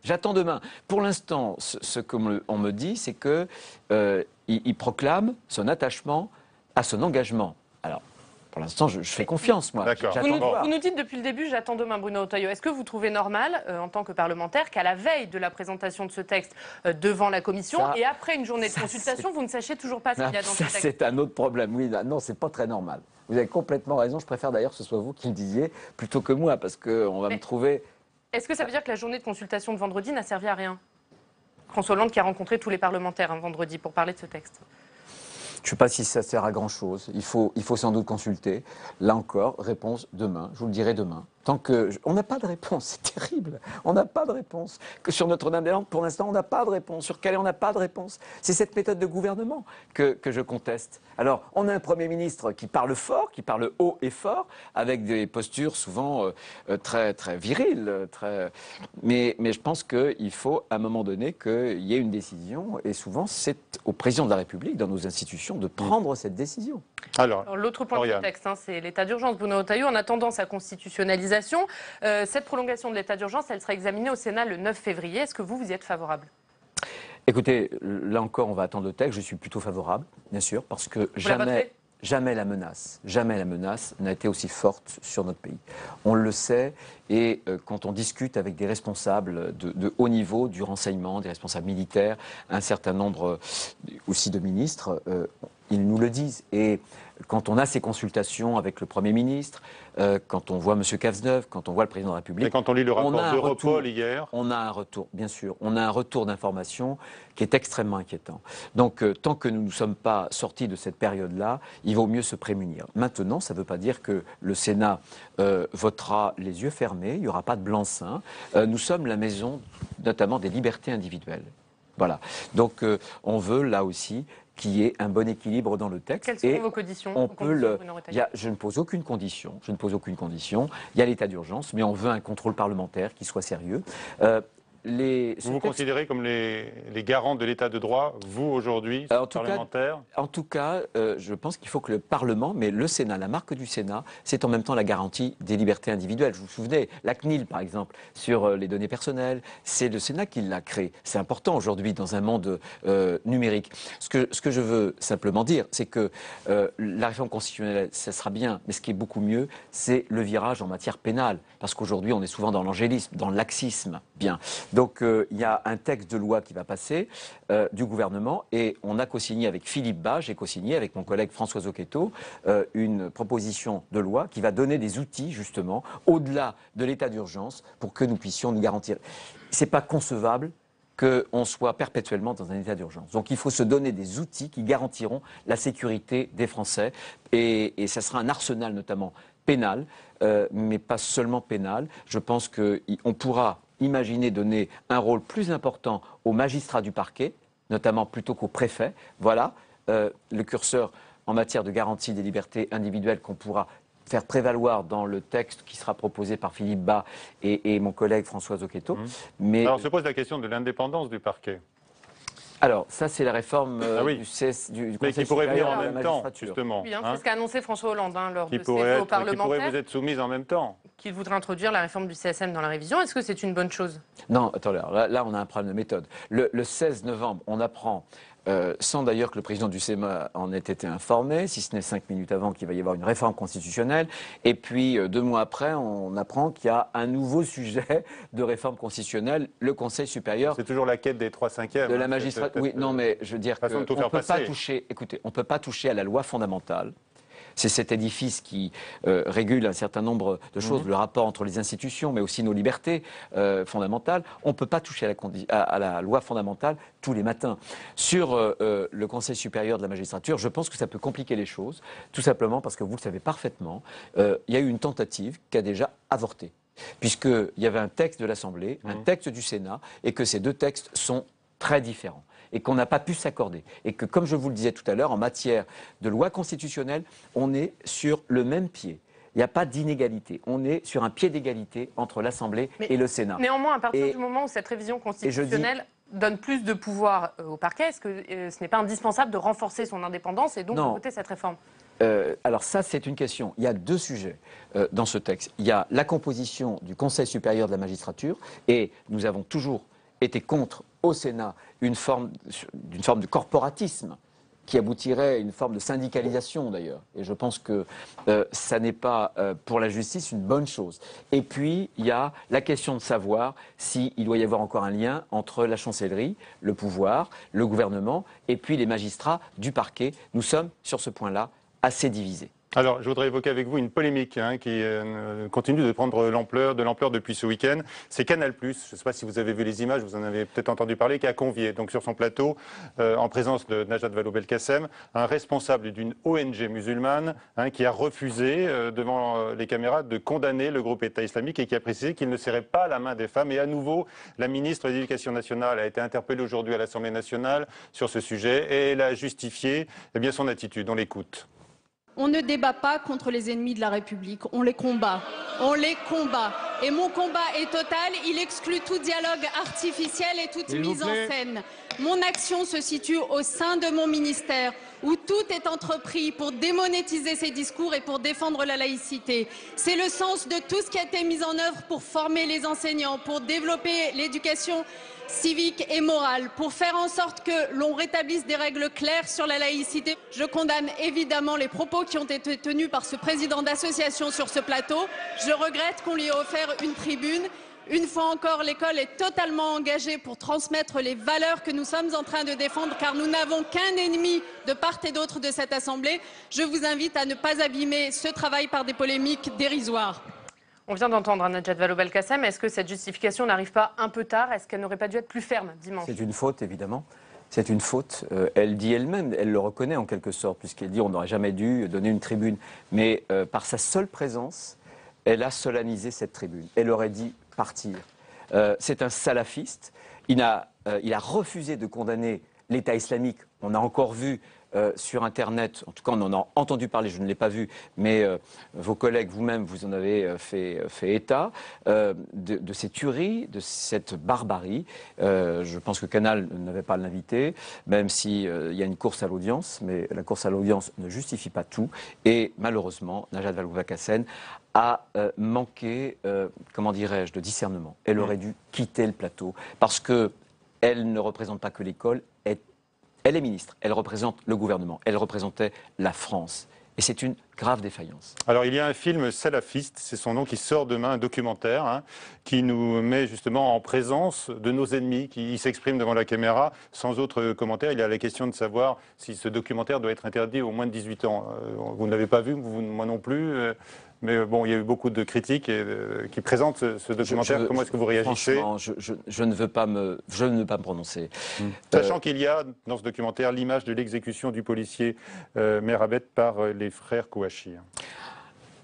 Speaker 2: J'attends demain. Pour l'instant, ce qu'on me dit, c'est qu'il proclame son attachement à son engagement. Alors, pour l'instant, je fais confiance, moi.
Speaker 5: Vous nous dites depuis le début, j'attends demain, Bruno Retailleau. Est-ce que vous trouvez normal, en tant que parlementaire, qu'à la veille de la présentation de ce texte devant la commission et après une journée de consultation, vous ne sachiez toujours pas ce qu'il y a dans ce texte ?
Speaker 2: C'est un autre problème. Oui, non, c'est pas très normal. Vous avez complètement raison. Je préfère d'ailleurs que ce soit vous qui le disiez plutôt que moi, parce qu'on va me trouver...
Speaker 5: Est-ce que ça veut dire que la journée de consultation de vendredi n'a servi à rien ? François Hollande qui a rencontré tous les parlementaires vendredi pour parler de ce texte.
Speaker 2: Je ne sais pas si ça sert à grand-chose. Il faut sans doute consulter. Là encore, réponse demain. Je vous le dirai demain. Tant que on n'a pas de réponse, c'est terrible. On n'a pas de réponse. Que sur Notre-Dame-des-Landes, pour l'instant, on n'a pas de réponse. Sur Calais, on n'a pas de réponse. C'est cette méthode de gouvernement que je conteste. Alors, on a un Premier ministre qui parle fort, qui parle haut et fort, avec des postures souvent très, très viriles. Mais je pense qu'il faut, à un moment donné, qu'il y ait une décision. Et souvent, c'est au président de la République, dans nos institutions, de prendre cette décision.
Speaker 5: Alors l'autre point du texte, c'est l'état d'urgence. Bruno Retailleau, en attendant sa constitutionnalisation, cette prolongation de l'état d'urgence, elle sera examinée au Sénat le 9 février. Est-ce que vous y êtes favorable ?
Speaker 2: Écoutez, là encore, on va attendre le texte. Je suis plutôt favorable, bien sûr, parce que jamais la menace n'a été aussi forte sur notre pays. On le sait, et quand on discute avec des responsables de haut niveau du renseignement, des responsables militaires, un certain nombre aussi de ministres, ils nous le disent. Et quand on a ces consultations avec le Premier ministre, quand on voit M. Cazeneuve, quand on voit le Président de la République...
Speaker 1: Et quand on lit le rapport d'Europol hier...
Speaker 2: On a un retour, bien sûr, on a un retour d'information qui est extrêmement inquiétant. Donc, tant que nous ne sommes pas sortis de cette période-là, il vaut mieux se prémunir. Maintenant, ça ne veut pas dire que le Sénat votera les yeux fermés, il n'y aura pas de blanc-seing. Nous sommes la maison, notamment, des libertés individuelles. Voilà. Donc, on veut, là aussi, qu'il y ait un bon équilibre dans le texte.
Speaker 5: Quelles sont vos conditions
Speaker 2: Je ne pose aucune condition. Il y a l'état d'urgence, mais on veut un contrôle parlementaire qui soit sérieux.
Speaker 1: Vous vous considérez comme les garants de l'état de droit, vous aujourd'hui, parlementaire ?
Speaker 2: En tout cas, je pense qu'il faut que le Parlement, mais le Sénat, la marque du Sénat, c'est en même temps la garantie des libertés individuelles. Vous vous souvenez, la CNIL par exemple, sur les données personnelles, c'est le Sénat qui l'a créé. C'est important aujourd'hui dans un monde numérique. Ce que je veux simplement dire, c'est que la réforme constitutionnelle, ça sera bien, mais ce qui est beaucoup mieux, c'est le virage en matière pénale. Parce qu'aujourd'hui, on est souvent dans l'angélisme, dans le laxisme. Bien. Donc, il y a un texte de loi qui va passer du gouvernement et on a co-signé avec Philippe Bas, j'ai co-signé avec mon collègue François Zocchetto une proposition de loi qui va donner des outils, justement, au-delà de l'état d'urgence pour que nous puissions nous garantir. C'est pas concevable qu'on soit perpétuellement dans un état d'urgence. Donc il faut se donner des outils qui garantiront la sécurité des Français. Et ça sera un arsenal notamment pénal, mais pas seulement pénal. Je pense qu'on pourra imaginer donner un rôle plus important aux magistrats du parquet, notamment plutôt qu'aux préfets. Voilà le curseur en matière de garantie des libertés individuelles qu'on pourra faire prévaloir dans le texte qui sera proposé par Philippe Bas et mon collègue François Zocchetto. Mais
Speaker 1: alors se pose la question de l'indépendance du parquet.
Speaker 2: Alors, ça, c'est la réforme du
Speaker 1: mais qui pourrait venir en
Speaker 2: de la
Speaker 1: même temps,
Speaker 2: magistrature.
Speaker 1: justement.
Speaker 5: Oui, c'est ce qu'a annoncé François Hollande lors de ses
Speaker 1: qui
Speaker 5: vœux parlementaires.
Speaker 1: pourrait vous être soumise en même temps.
Speaker 5: Qu'il voudrait introduire la réforme du CSM dans la révision. Est-ce que c'est une bonne chose?
Speaker 2: Non, attendez, là, on a un problème de méthode. Le 16 novembre, on apprend, sans d'ailleurs que le président du Sénat en ait été informé, si ce n'est 5 minutes avant, qu'il va y avoir une réforme constitutionnelle. Et puis, 2 mois après, on apprend qu'il y a un nouveau sujet de réforme constitutionnelle, le Conseil supérieur.
Speaker 1: C'est toujours la quête des 3/5
Speaker 2: de la magistrature. Oui, non, mais je veux dire qu'on ne peut pas toucher. Écoutez, on ne peut pas toucher à la loi fondamentale. C'est cet édifice qui régule un certain nombre de choses, le rapport entre les institutions, mais aussi nos libertés fondamentales. On ne peut pas toucher à la loi fondamentale tous les matins. Sur le Conseil supérieur de la magistrature, je pense que ça peut compliquer les choses, tout simplement parce que vous le savez parfaitement, il y a eu une tentative qui a déjà avorté, puisqu'il y avait un texte de l'Assemblée, un texte du Sénat, et que ces 2 textes sont très différents. Et qu'on n'a pas pu s'accorder. Et que, comme je vous le disais tout à l'heure, en matière de loi constitutionnelle, on est sur le même pied. Il n'y a pas d'inégalité. On est sur un pied d'égalité entre l'Assemblée et le Sénat.
Speaker 5: Néanmoins, à partir du moment où cette révision constitutionnelle donne plus de pouvoir au parquet, est-ce que ce n'est pas indispensable de renforcer son indépendance et donc de voter cette réforme?
Speaker 2: Alors ça, c'est une question. Il y a 2 sujets dans ce texte. Il y a la composition du Conseil supérieur de la magistrature, et nous avons toujours été contre au Sénat d'une forme de corporatisme qui aboutirait à une forme de syndicalisation d'ailleurs. Et je pense que ça n'est pas pour la justice une bonne chose. Et puis il y a la question de savoir s'il doit y avoir encore un lien entre la chancellerie, le pouvoir, le gouvernement et puis les magistrats du parquet. Nous sommes sur ce point-là assez divisés.
Speaker 1: Alors, je voudrais évoquer avec vous une polémique qui continue de prendre de l'ampleur depuis ce week-end. C'est Canal+, je ne sais pas si vous avez vu les images, vous en avez peut-être entendu parler, qui a convié donc sur son plateau, en présence de Najat Vallaud-Belkacem, un responsable d'une ONG musulmane qui a refusé, devant les caméras, de condamner le groupe État islamique et qui a précisé qu'il ne serrait pas la main des femmes. Et à nouveau, la ministre de l'Éducation nationale a été interpellée aujourd'hui à l'Assemblée nationale sur ce sujet et elle a justifié son attitude. On l'écoute.
Speaker 7: On ne débat pas contre les ennemis de la République, on les combat. On les combat. Et mon combat est total, il exclut tout dialogue artificiel et toute mise en scène. Mon action se situe au sein de mon ministère, où tout est entrepris pour démonétiser ces discours et pour défendre la laïcité. C'est le sens de tout ce qui a été mis en œuvre pour former les enseignants, pour développer l'éducation civique et morale, pour faire en sorte que l'on rétablisse des règles claires sur la laïcité. Je condamne évidemment les propos qui ont été tenus par ce président d'association sur ce plateau. Je regrette qu'on lui ait offert une tribune. Une fois encore, l'école est totalement engagée pour transmettre les valeurs que nous sommes en train de défendre, car nous n'avons qu'un ennemi de part et d'autre de cette Assemblée. Je vous invite à ne pas abîmer ce travail par des polémiques dérisoires.
Speaker 5: On vient d'entendre Najat Vallaud-Belkacem. Est-ce que cette justification n'arrive pas un peu tard? Est-ce qu'elle n'aurait pas dû être plus ferme dimanche?
Speaker 2: C'est une faute, évidemment. C'est une faute. Elle dit elle-même, elle le reconnaît en quelque sorte, puisqu'elle dit on n'aurait jamais dû donner une tribune. Mais par sa seule présence, elle a solennisé cette tribune. Elle aurait dit partir. C'est un salafiste. Il a refusé de condamner l'État islamique. On a encore vu sur Internet, en tout cas on en a entendu parler, je ne l'ai pas vu, mais vos collègues, vous-même, vous en avez fait état de ces tueries, de cette barbarie. Je pense que Canal n'avait pas à l'inviter, même s'il y a une course à l'audience, mais la course à l'audience ne justifie pas tout. Et malheureusement, Najat Vallaud-Belkacem a manqué, comment dirais-je, de discernement. Elle aurait dû quitter le plateau, parce qu'elle ne représente pas que l'école, elle est ministre, elle représente le gouvernement, elle représentait la France. Et c'est une grave défaillance.
Speaker 1: Alors il y a un film salafiste, c'est son nom, qui sort demain, un documentaire, qui nous met justement en présence de nos ennemis, qui s'expriment devant la caméra sans autre commentaire. Il y a la question de savoir si ce documentaire doit être interdit aux moins de 18 ans. Vous ne l'avez pas vu, moi non plus. Mais bon, il y a eu beaucoup de critiques qui présentent ce documentaire. Comment est-ce que vous réagissez?
Speaker 2: Franchement, je ne veux pas me prononcer.
Speaker 1: Sachant qu'il y a dans ce documentaire l'image de l'exécution du policier Merabet par les frères Kouachi.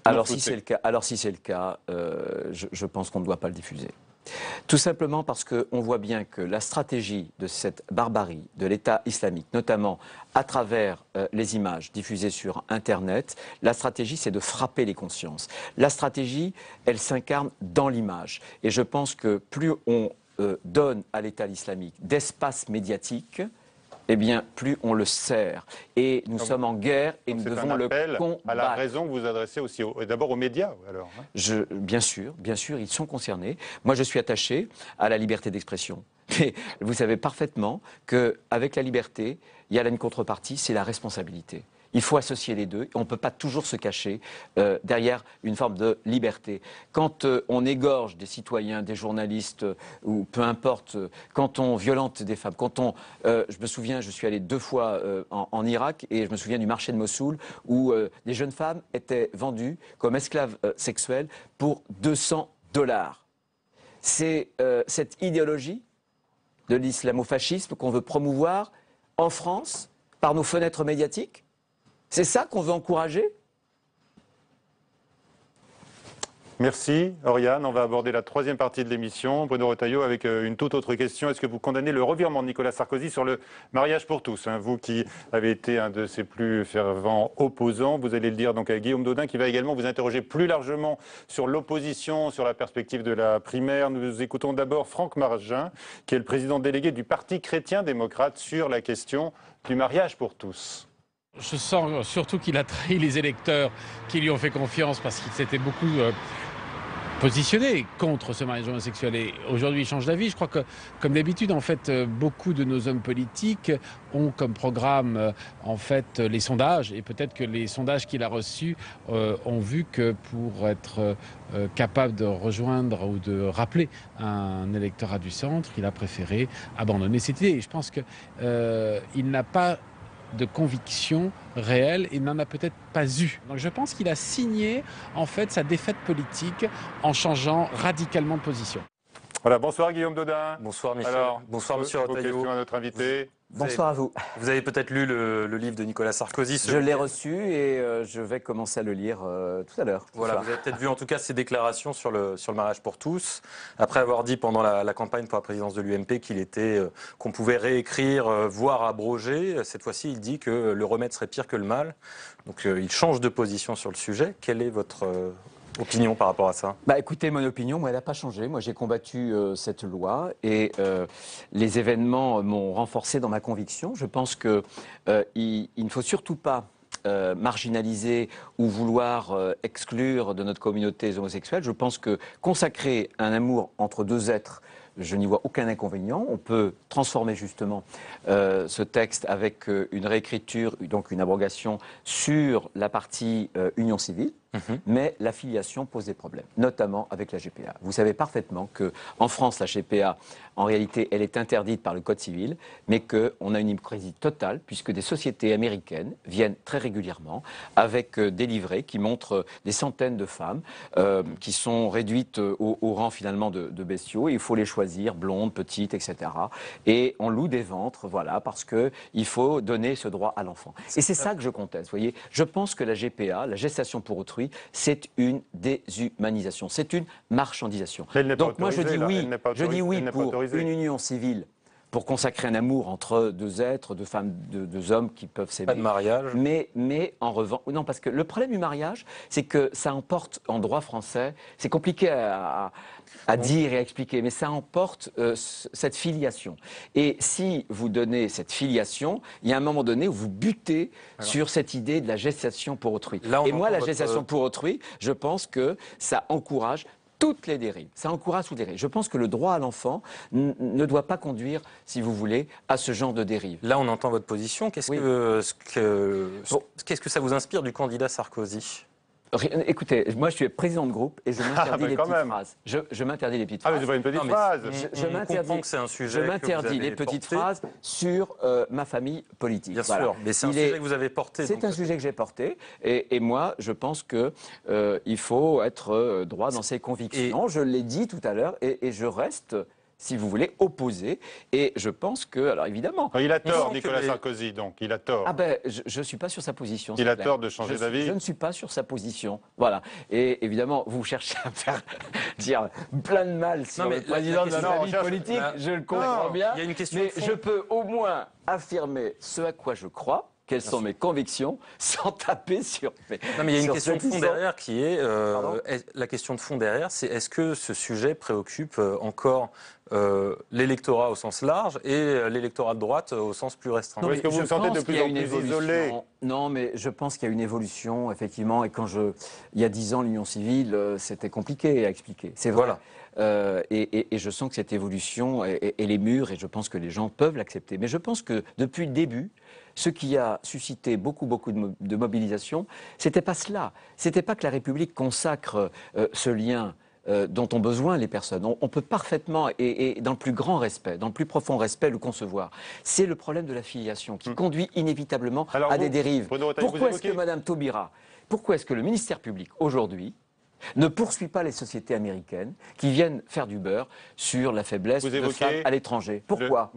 Speaker 2: Alors si c'est le cas, je pense qu'on ne doit pas le diffuser. Tout simplement parce qu'on voit bien que la stratégie de cette barbarie de l'État islamique, notamment à travers les images diffusées sur Internet, la stratégie c'est de frapper les consciences. La stratégie, elle s'incarne dans l'image. Et je pense que plus on donne à l'État islamique d'espace médiatique, eh bien, plus on le sert. Et nous sommes en guerre et nous devons le combattre.
Speaker 1: À la raison que vous adressez aussi d'abord aux médias, alors.
Speaker 2: Bien sûr, ils sont concernés. Moi, je suis attaché à la liberté d'expression. Mais vous savez parfaitement qu'avec la liberté, il y a là une contrepartie, c'est la responsabilité. Il faut associer les deux. On ne peut pas toujours se cacher derrière une forme de liberté. Quand on égorge des citoyens, des journalistes, ou peu importe, quand on violente des femmes, je me souviens, je suis allé 2 fois en Irak et je me souviens du marché de Mossoul où des jeunes femmes étaient vendues comme esclaves sexuelles pour $200. C'est cette idéologie de l'islamo-fascisme qu'on veut promouvoir en France par nos fenêtres médiatiques. C'est ça qu'on veut encourager?
Speaker 1: Merci, Oriane. On va aborder la 3e partie de l'émission. Bruno Retailleau, avec une toute autre question. Est-ce que vous condamnez le revirement de Nicolas Sarkozy sur le mariage pour tous, hein, vous qui avez été un de ses plus fervents opposants, vous allez le dire donc à Guillaume Daudin, qui va également vous interroger plus largement sur l'opposition, sur la perspective de la primaire. Nous écoutons d'abord Franck Margin, qui est le président délégué du Parti chrétien-démocrate, sur la question du mariage pour tous.
Speaker 8: Je sens surtout qu'il a trahi les électeurs qui lui ont fait confiance parce qu'il s'était beaucoup positionné contre ce mariage homosexuel. Et aujourd'hui, il change d'avis. Je crois que, comme d'habitude, en fait, beaucoup de nos hommes politiques ont comme programme, en fait, les sondages. Et peut-être que les sondages qu'il a reçus ont vu que pour être capable de rejoindre ou de rappeler un électorat du centre, il a préféré abandonner cette idée. Et je pense qu'il n'a pas de conviction réelle et n'en a peut-être pas eu. Donc je pense qu'il a signé en fait sa défaite politique en changeant radicalement de position.
Speaker 1: Voilà, bonsoir Guillaume Daudin.
Speaker 9: Bonsoir Michel.
Speaker 1: Alors,
Speaker 9: bonsoir Monsieur Retailleau.
Speaker 1: Questions à notre invité.
Speaker 2: Bonsoir à vous.
Speaker 9: Vous avez peut-être lu le livre de Nicolas Sarkozy.
Speaker 2: Je l'ai reçu et je vais commencer à le lire tout à l'heure.
Speaker 9: Voilà, vous avez peut-être vu en tout cas ses déclarations sur le mariage pour tous, après avoir dit pendant la campagne pour la présidence de l'UMP qu'on pouvait réécrire, voire abroger. Cette fois-ci, il dit que le remède serait pire que le mal. Donc il change de position sur le sujet. Quelle est votre opinion par rapport à ça?
Speaker 2: Écoutez, mon opinion, moi, elle n'a pas changé. Moi, j'ai combattu cette loi et les événements m'ont renforcé dans ma conviction. Je pense qu'il ne faut surtout pas marginaliser ou vouloir exclure de notre communauté les homosexuels. Je pense que consacrer un amour entre 2 êtres, je n'y vois aucun inconvénient. On peut transformer justement ce texte avec une réécriture, donc une abrogation sur la partie union civile. Mais la filiation pose des problèmes, notamment avec la GPA. Vous savez parfaitement qu'en France, la GPA, en réalité, elle est interdite par le Code civil, mais qu'on a une hypocrisie totale, puisque des sociétés américaines viennent très régulièrement avec des livrets qui montrent des centaines de femmes qui sont réduites au rang finalement de bestiaux. Et il faut les choisir, blondes, petites, etc. Et on loue des ventres, voilà, parce qu'il faut donner ce droit à l'enfant. Et c'est ça que je conteste, vous voyez. Je pense que la GPA, la gestation pour autrui, c'est une déshumanisation, c'est une marchandisation. Donc moi je dis oui pour une union civile, pour consacrer un amour entre 2 êtres, 2 femmes, 2 hommes qui peuvent s'aimer.
Speaker 9: Pas de mariage.
Speaker 2: Mais en revanche, non, parce que le problème du mariage, c'est que ça emporte en droit français, c'est compliqué à dire et à expliquer, mais ça emporte cette filiation. Et si vous donnez cette filiation, il y a un moment donné où vous butez sur cette idée de la gestation pour autrui. Et moi, la gestation pour autrui, je pense que ça encourage toutes les dérives. Ça encourage toutes les dérives. Je pense que le droit à l'enfant ne doit pas conduire, si vous voulez, à ce genre de dérive.
Speaker 9: Là, on entend votre position. Qu'est-ce que ça vous inspire du candidat Sarkozy ?
Speaker 2: Écoutez, moi je suis président de groupe et je m'interdis les petites phrases. Je m'interdis les petites phrases.
Speaker 1: Ah, mais c'est pas une petite phrase.
Speaker 2: Je m'interdis
Speaker 9: que c'est un sujet.
Speaker 2: Je m'interdis les petites phrases sur ma famille politique.
Speaker 9: Bien sûr, mais c'est un sujet que vous avez porté.
Speaker 2: C'est un sujet que j'ai porté et moi je pense que il faut être droit dans ses convictions. Je l'ai dit tout à l'heure et je reste, si vous voulez, opposé. Et je pense que, alors évidemment...
Speaker 1: Il a tort, Nicolas Sarkozy, donc. Il a tort.
Speaker 2: Ah ben, je ne suis pas sur sa position.
Speaker 1: Il a tort de changer d'avis.
Speaker 2: Je ne suis pas sur sa position. Voilà. Et évidemment, vous cherchez à me faire dire plein de mal sur le président de la famille politique. Je le comprends bien.
Speaker 9: Il y a une question
Speaker 2: mais je peux au moins affirmer ce à quoi je crois. Quelles sont mes convictions, sans taper sur...
Speaker 9: Non, mais il y a une question de fond derrière qui est... la question de fond derrière, c'est est-ce que ce sujet préoccupe encore l'électorat au sens large et l'électorat de droite au sens plus restreint?
Speaker 1: Est-ce que vous vous sentez de plus en plus isolé?
Speaker 2: Non, mais je pense qu'il y a une évolution, effectivement. Et il y a 10 ans, l'union civile, c'était compliqué à expliquer. C'est vrai. Voilà. Et je sens que cette évolution, elle est mûre et je pense que les gens peuvent l'accepter. Mais je pense que depuis le début, ce qui a suscité beaucoup de mobilisation, c'était pas cela. C'était pas que la République consacre ce lien dont ont besoin les personnes. On peut parfaitement, et dans le plus grand respect, dans le plus profond respect, le concevoir. C'est le problème de la filiation qui conduit inévitablement à des dérives. Pourquoi est-ce que Mme Taubira, pourquoi est-ce que le ministère public, aujourd'hui, ne poursuit pas les sociétés américaines qui viennent faire du beurre sur la faiblesse de femmes à l'étranger? Pourquoi?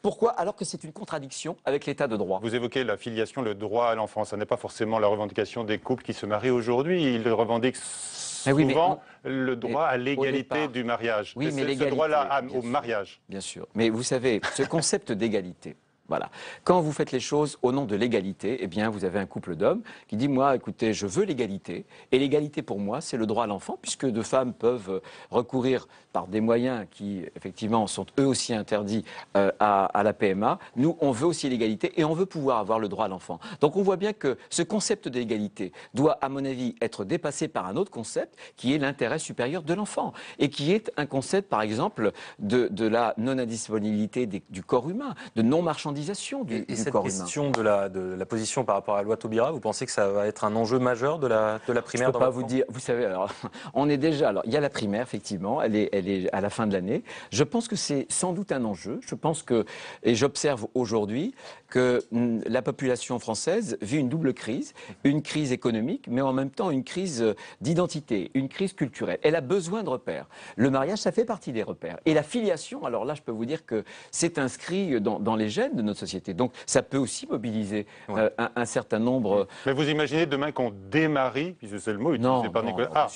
Speaker 2: Pourquoi alors que c'est une contradiction avec l'état de droit?
Speaker 1: Vous évoquez la filiation, le droit à l'enfant. Ça n'est pas forcément la revendication des couples qui se marient aujourd'hui. Ils revendiquent souvent le droit à l'égalité du mariage.
Speaker 2: Oui, mais
Speaker 1: ce droit-là au mariage.
Speaker 2: Bien sûr. Mais vous savez, ce concept d'égalité... Voilà. Quand vous faites les choses au nom de l'égalité, eh bien, vous avez un couple d'hommes qui dit, moi, écoutez, je veux l'égalité. Et l'égalité, pour moi, c'est le droit à l'enfant, puisque deux femmes peuvent recourir par des moyens qui, effectivement, sont eux aussi interdits à la PMA. Nous, on veut aussi l'égalité et on veut pouvoir avoir le droit à l'enfant. Donc, on voit bien que ce concept d'égalité doit, à mon avis, être dépassé par un autre concept qui est l'intérêt supérieur de l'enfant et qui est un concept, par exemple, de la non-indisponibilité du corps humain, de non-marchandisation.
Speaker 9: Et cette question de la position par rapport à la loi Taubira, vous pensez que ça va être un enjeu majeur de la primaire?
Speaker 2: Je ne peux pas vous dire. Vous savez, alors, on est déjà. Alors, il y a la primaire, effectivement, elle est à la fin de l'année. Je pense que c'est sans doute un enjeu. Je pense que, et j'observe aujourd'hui que la population française vit une double crise, une crise économique, mais en même temps une crise d'identité, une crise culturelle. Elle a besoin de repères. Le mariage, ça fait partie des repères. Et la filiation, alors là, je peux vous dire que c'est inscrit dans les gènes de notre société. Donc, ça peut aussi mobiliser un certain nombre...
Speaker 1: Mais vous imaginez demain qu'on démarie, puisque c'est le mot utilisé par Nicolas.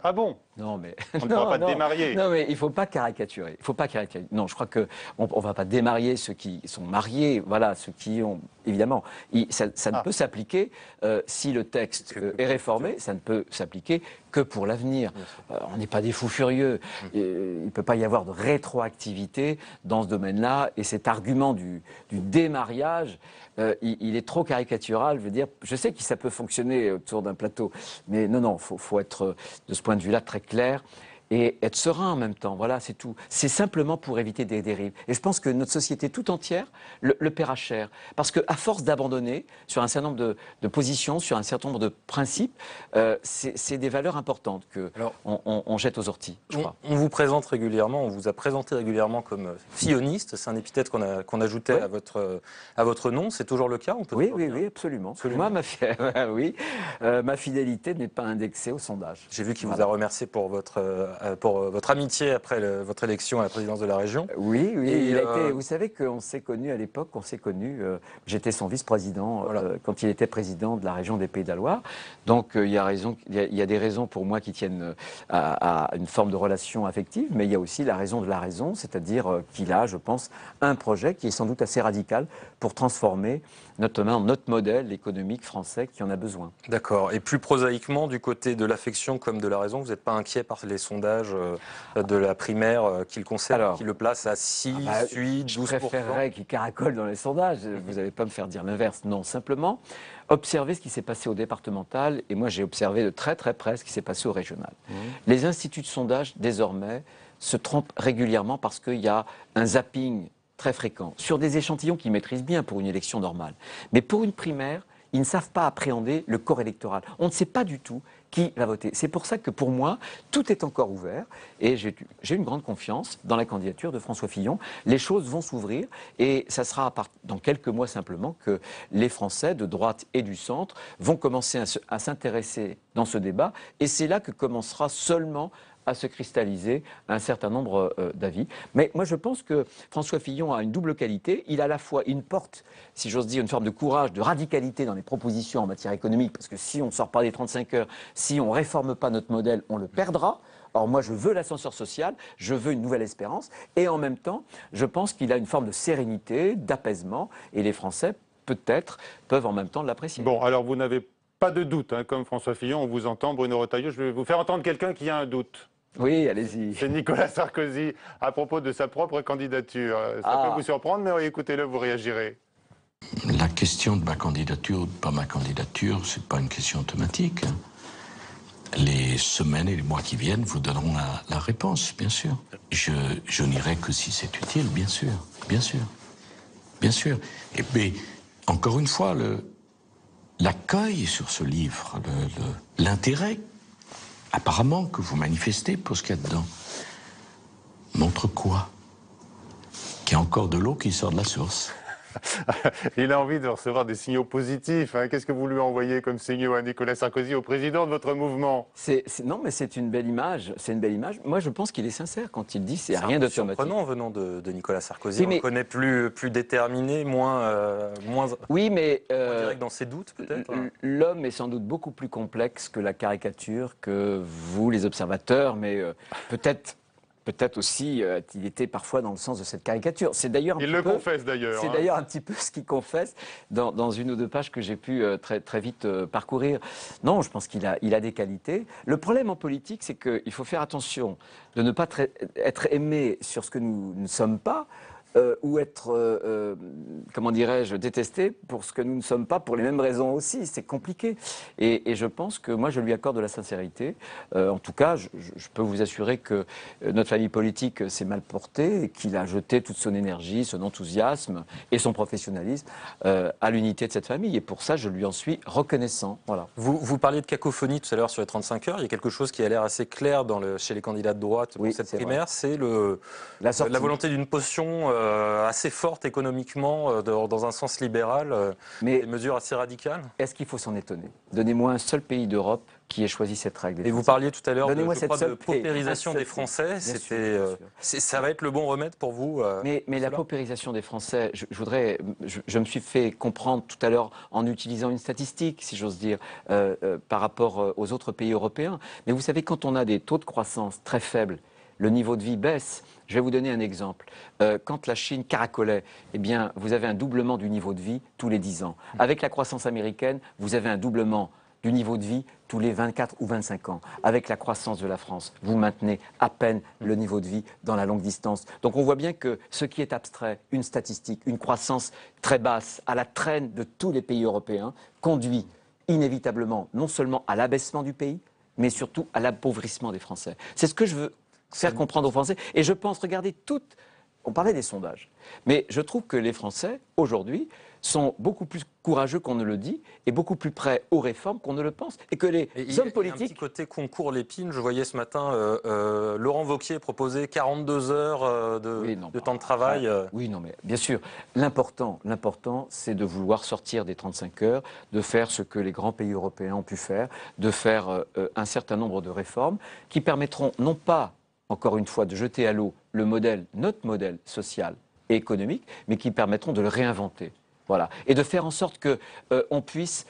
Speaker 1: Ah bon?
Speaker 2: Non, mais...
Speaker 1: On ne pourra pas démarier.
Speaker 2: Non, mais il ne faut pas caricaturer. Il faut pas caricaturer. Non, je crois qu'on ne va pas démarier ceux qui sont mariés, voilà, ceux qui ont... Évidemment, ça ne peut s'appliquer, si le texte est réformé, ça ne peut s'appliquer que pour l'avenir. On n'est pas des fous furieux. Il ne peut pas y avoir de rétroactivité dans ce domaine-là. Et cet argument du démariage, il est trop caricatural. Je veux dire, je sais que ça peut fonctionner autour d'un plateau, mais non, faut être de ce point de vue-là très clair. Et être serein en même temps, voilà, c'est tout. C'est simplement pour éviter des dérives. Et je pense que notre société tout entière le paiera cher. Parce qu'à force d'abandonner sur un certain nombre de positions, sur un certain nombre de principes, c'est des valeurs importantes qu'on jette aux orties, je crois.
Speaker 9: On vous présente régulièrement, on vous a présenté régulièrement comme sioniste. C'est un épithète qu'on ajoutait à votre nom. C'est toujours le cas?
Speaker 2: Oui, absolument. Moi, ma fidélité n'est pas indexée au sondage.
Speaker 9: J'ai vu qu'il vous a remercié pour votre amitié après votre élection à la présidence de la région.
Speaker 2: Oui, vous savez qu'on s'est connus à l'époque, j'étais son vice-président quand il était président de la région des Pays de la Loire. Donc il y a des raisons pour moi qui tiennent à une forme de relation affective, mais il y a aussi la raison de la raison, c'est-à-dire qu'il a, je pense, un projet qui est sans doute assez radical pour transformer notamment notre modèle économique français qui en a besoin.
Speaker 9: D'accord. Et plus prosaïquement, du côté de l'affection comme de la raison, vous n'êtes pas inquiet par les sondages de la primaire qui le concerne, qui le place à 6, 8, 12%?
Speaker 2: Je préférerais qu'il caracole dans les sondages. Vous n'allez pas me faire dire l'inverse. Non, simplement, observez ce qui s'est passé au départemental. Et moi, j'ai observé de très très près ce qui s'est passé au régional. Les instituts de sondage, désormais, se trompent régulièrement parce qu'il y a un zapping très fréquent sur des échantillons qu'ils maîtrisent bien pour une élection normale. Mais pour une primaire, ils ne savent pas appréhender le corps électoral. On ne sait pas du tout qui va voter. C'est pour ça que pour moi, tout est encore ouvert et j'ai une grande confiance dans la candidature de François Fillon. Les choses vont s'ouvrir et ça sera dans quelques mois simplement que les Français de droite et du centre vont commencer à s'intéresser dans ce débat et c'est là que commencera seulement à se cristalliser un certain nombre d'avis. Mais moi, je pense que François Fillon a une double qualité. Il a à la fois une porte, si j'ose dire, une forme de courage, de radicalité dans les propositions en matière économique, parce que si on ne sort pas des 35 heures, si on ne réforme pas notre modèle, on le perdra. Or, moi, je veux l'ascenseur social, je veux une nouvelle espérance, et en même temps, je pense qu'il a une forme de sérénité, d'apaisement, et les Français, peut-être, peuvent en même temps l'apprécier.
Speaker 1: Bon, alors vous n'avez pas de doute, hein, comme François Fillon, on vous entend, Bruno Retailleau. Je vais vous faire entendre quelqu'un qui a un doute.
Speaker 2: Oui, allez-y.
Speaker 1: C'est Nicolas Sarkozy à propos de sa propre candidature. Ça peut vous surprendre, mais écoutez-le, vous réagirez.
Speaker 10: La question de ma candidature ou de pas ma candidature, c'est pas une question automatique. Les semaines et les mois qui viennent vous donneront la réponse, bien sûr. Je n'irai que si c'est utile, bien sûr, bien sûr, bien sûr. Et puis, encore une fois, l'accueil sur ce livre, l'intérêt apparemment que vous manifestez pour ce qu'il y a dedans, montre quoi? Qu'il y a encore de l'eau qui sort de la source.
Speaker 1: Il a envie de recevoir des signaux positifs. Hein. Qu'est-ce que vous lui envoyez comme signaux à Nicolas Sarkozy, au président de votre mouvement?
Speaker 2: Non, mais c'est une belle image. C'est une belle image. Moi, je pense qu'il est sincère quand il dit c'est rien d'automatique.
Speaker 9: C'est surprenant venant de Nicolas Sarkozy. Oui, mais... On le connaît plus déterminé, moins
Speaker 2: oui, mais
Speaker 9: moins direct dans ses doutes, peut-être.
Speaker 2: L'homme est sans doute beaucoup plus complexe que la caricature que vous, les observateurs, mais peut-être aussi, il était parfois dans le sens de cette caricature. C'est d'ailleurs
Speaker 1: il le confesse d'ailleurs.
Speaker 2: C'est d'ailleurs un petit peu ce qu'il confesse dans une ou deux pages que j'ai pu très vite parcourir. Non, je pense qu'il a des qualités. Le problème en politique, c'est qu'il faut faire attention de ne pas être aimé sur ce que nous ne sommes pas. Ou être, comment dirais-je, détesté pour ce que nous ne sommes pas, pour les mêmes raisons aussi. C'est compliqué. Et je pense que moi, je lui accorde de la sincérité. En tout cas, je peux vous assurer que notre famille politique s'est mal portée et qu'il a jeté toute son énergie, son enthousiasme et son professionnalisme à l'unité de cette famille. Et pour ça, je lui en suis reconnaissant. Voilà.
Speaker 9: Vous parliez de cacophonie tout à l'heure sur les 35 heures. Il y a quelque chose qui a l'air assez clair chez les candidats de droite pour cette primaire. C'est la volonté d'une potion assez forte économiquement, dans un sens libéral, des mesures assez radicales.
Speaker 2: Est-ce qu'il faut s'en étonner? Donnez-moi un seul pays d'Europe qui ait choisi cette règle.
Speaker 9: Et vous parliez tout à l'heure de paupérisation des Français. Ça va être le bon remède pour vous
Speaker 2: Mais la paupérisation des Français, je me suis fait comprendre tout à l'heure en utilisant une statistique, si j'ose dire, par rapport aux autres pays européens. Mais vous savez, quand on a des taux de croissance très faibles, le niveau de vie baisse. Je vais vous donner un exemple. Quand la Chine caracolait, eh bien, vous avez un doublement du niveau de vie tous les 10 ans. Avec la croissance américaine, vous avez un doublement du niveau de vie tous les 24 ou 25 ans. Avec la croissance de la France, vous maintenez à peine le niveau de vie dans la longue distance. Donc on voit bien que ce qui est abstrait, une statistique, une croissance très basse, à la traîne de tous les pays européens, conduit inévitablement non seulement à l'abaissement du pays, mais surtout à l'appauvrissement des Français. C'est ce que je veux faire comprendre aux Français. Et je pense, regardez, on parlait des sondages, mais je trouve que les Français, aujourd'hui, sont beaucoup plus courageux qu'on ne le dit et beaucoup plus prêts aux réformes qu'on ne le pense. Et que les hommes politiques... Il y a un petit
Speaker 9: côté concours l'épine. Je voyais ce matin Laurent Wauquiez proposer 42 heures de temps de travail.
Speaker 2: Oui, non, mais bien sûr. L'important, c'est de vouloir sortir des 35 heures, de faire ce que les grands pays européens ont pu faire, de faire un certain nombre de réformes qui permettront non pas, encore une fois, de jeter à l'eau notre modèle social et économique, mais qui permettront de le réinventer. Voilà. Et de faire en sorte qu'on puisse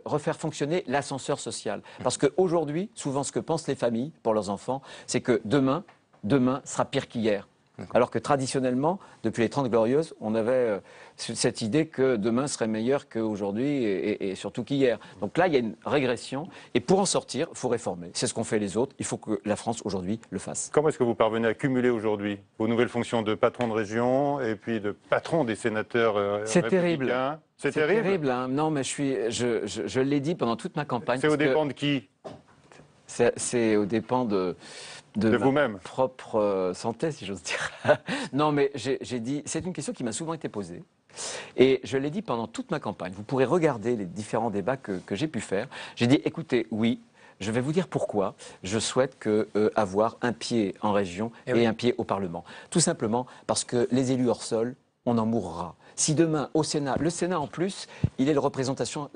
Speaker 2: refaire fonctionner l'ascenseur social. Parce qu'aujourd'hui, souvent, ce que pensent les familles pour leurs enfants, c'est que demain sera pire qu'hier. Alors que traditionnellement, depuis les 30 Glorieuses, on avait cette idée que demain serait meilleur qu'aujourd'hui et surtout qu'hier. Donc là, il y a une régression. Et pour en sortir, il faut réformer. C'est ce qu'ont fait les autres. Il faut que la France, aujourd'hui, le fasse.
Speaker 1: Comment est-ce que vous parvenez à cumuler aujourd'hui vos nouvelles fonctions de patron de région et puis de patron des sénateurs
Speaker 2: C'est terrible.
Speaker 1: C'est terrible,
Speaker 2: hein. Non, mais je l'ai dit pendant toute ma campagne.
Speaker 1: C'est aux dépens de qui?
Speaker 2: C'est aux dépens de
Speaker 1: vous-même.
Speaker 2: Ma propre santé, si j'ose dire. Non, mais j'ai dit, c'est une question qui m'a souvent été posée. Et je l'ai dit pendant toute ma campagne. Vous pourrez regarder les différents débats que j'ai pu faire. J'ai dit, écoutez, oui, je vais vous dire pourquoi je souhaite avoir un pied en région et un pied au Parlement. Tout simplement parce que les élus hors sol, on en mourra. Si demain, au Sénat, le Sénat en plus, il est la représentation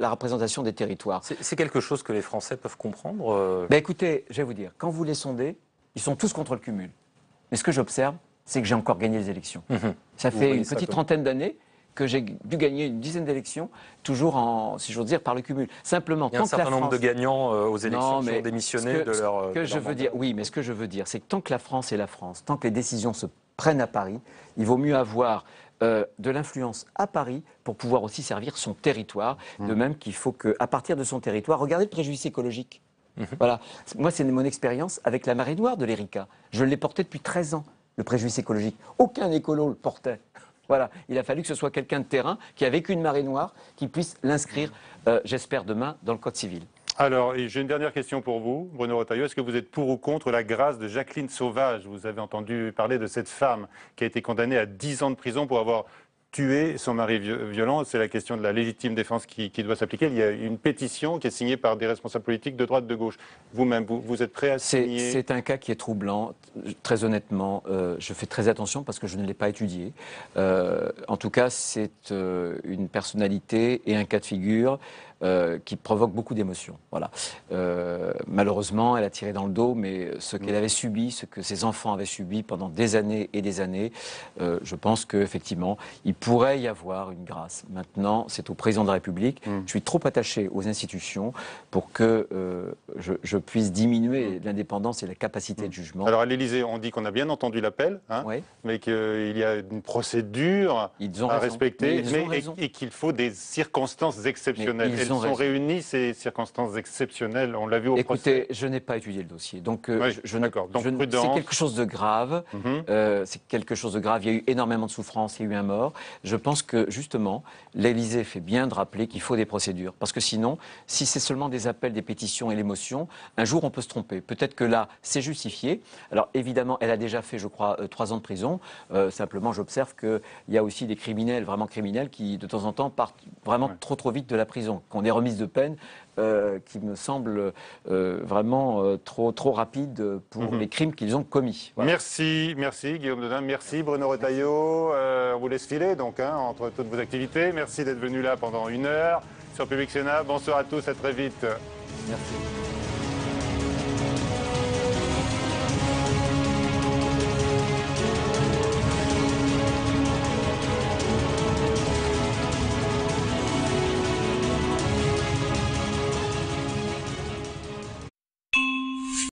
Speaker 2: des territoires.
Speaker 9: C'est quelque chose que les Français peuvent comprendre
Speaker 2: Ben écoutez, je vais vous dire, quand vous les sondez, ils sont tous contre le cumul. Mais ce que j'observe, c'est que j'ai encore gagné les élections. Ça fait une petite trentaine d'années que j'ai dû gagner une dizaine d'élections, toujours, si j'ose dire, par le cumul. Simplement,
Speaker 9: il y a un certain nombre de gagnants aux élections qui ont démissionné de leur
Speaker 2: mandat. Oui, mais ce que je veux dire, c'est que tant que la France est la France, tant que les décisions se prennent à Paris, il vaut mieux avoir de l'influence à Paris pour pouvoir aussi servir son territoire. De même qu'il faut qu'à partir de son territoire, regardez le préjudice écologique. Voilà. Moi, c'est mon expérience avec la marée noire de l'Erika. Je l'ai porté depuis 13 ans, le préjudice écologique. Aucun écolo le portait. Voilà, il a fallu que ce soit quelqu'un de terrain qui a vécu une marée noire qui puisse l'inscrire, j'espère, demain dans le Code civil.
Speaker 1: Alors, j'ai une dernière question pour vous, Bruno Retailleau. Est-ce que vous êtes pour ou contre la grâce de Jacqueline Sauvage? Vous avez entendu parler de cette femme qui a été condamnée à 10 ans de prison pour avoir tué son mari violent. C'est la question de la légitime défense qui doit s'appliquer. Il y a une pétition qui est signée par des responsables politiques de droite, de gauche. Vous-même, vous êtes prêt à signer?
Speaker 2: C'est un cas qui est troublant. Très honnêtement, je fais très attention parce que je ne l'ai pas étudié. En tout cas, c'est une personnalité et un cas de figure qui provoque beaucoup d'émotions. Voilà. Malheureusement, elle a tiré dans le dos, mais ce qu'elle avait subi, ce que ses enfants avaient subi pendant des années et des années, je pense qu'effectivement, il pourrait y avoir une grâce. Maintenant, c'est au président de la République. Je suis trop attaché aux institutions pour que je puisse diminuer l'indépendance et la capacité de jugement.
Speaker 1: Alors à l'Élysée, on dit qu'on a bien entendu l'appel, mais qu'il y a une procédure à respecter et qu'il faut des circonstances exceptionnelles. Elles sont réunies, ces circonstances exceptionnelles, on l'a vu au procès.
Speaker 2: Écoutez, je n'ai pas étudié le dossier, donc
Speaker 1: prudence.
Speaker 2: c'est quelque chose de grave. C'est quelque chose de grave. Il y a eu énormément de souffrance, il y a eu un mort. Je pense que justement, l'Élysée fait bien de rappeler qu'il faut des procédures, parce que sinon, si c'est seulement des appels, des pétitions et l'émotion, un jour on peut se tromper. Peut-être que là, c'est justifié. Alors évidemment, elle a déjà fait, je crois, 3 ans de prison. Simplement, j'observe qu'il y a aussi des criminels, vraiment criminels, qui de temps en temps partent vraiment trop vite de la prison, qui ont des remises de peine qui me semblent vraiment trop rapides pour les crimes qu'ils ont commis. Voilà.
Speaker 1: Merci Guillaume Dedain, merci Bruno Retailleau. On vous laisse filer donc entre toutes vos activités. Merci d'être venu là pendant 1 heure sur Public Sénat. Bonsoir à tous, à très vite.
Speaker 2: Merci.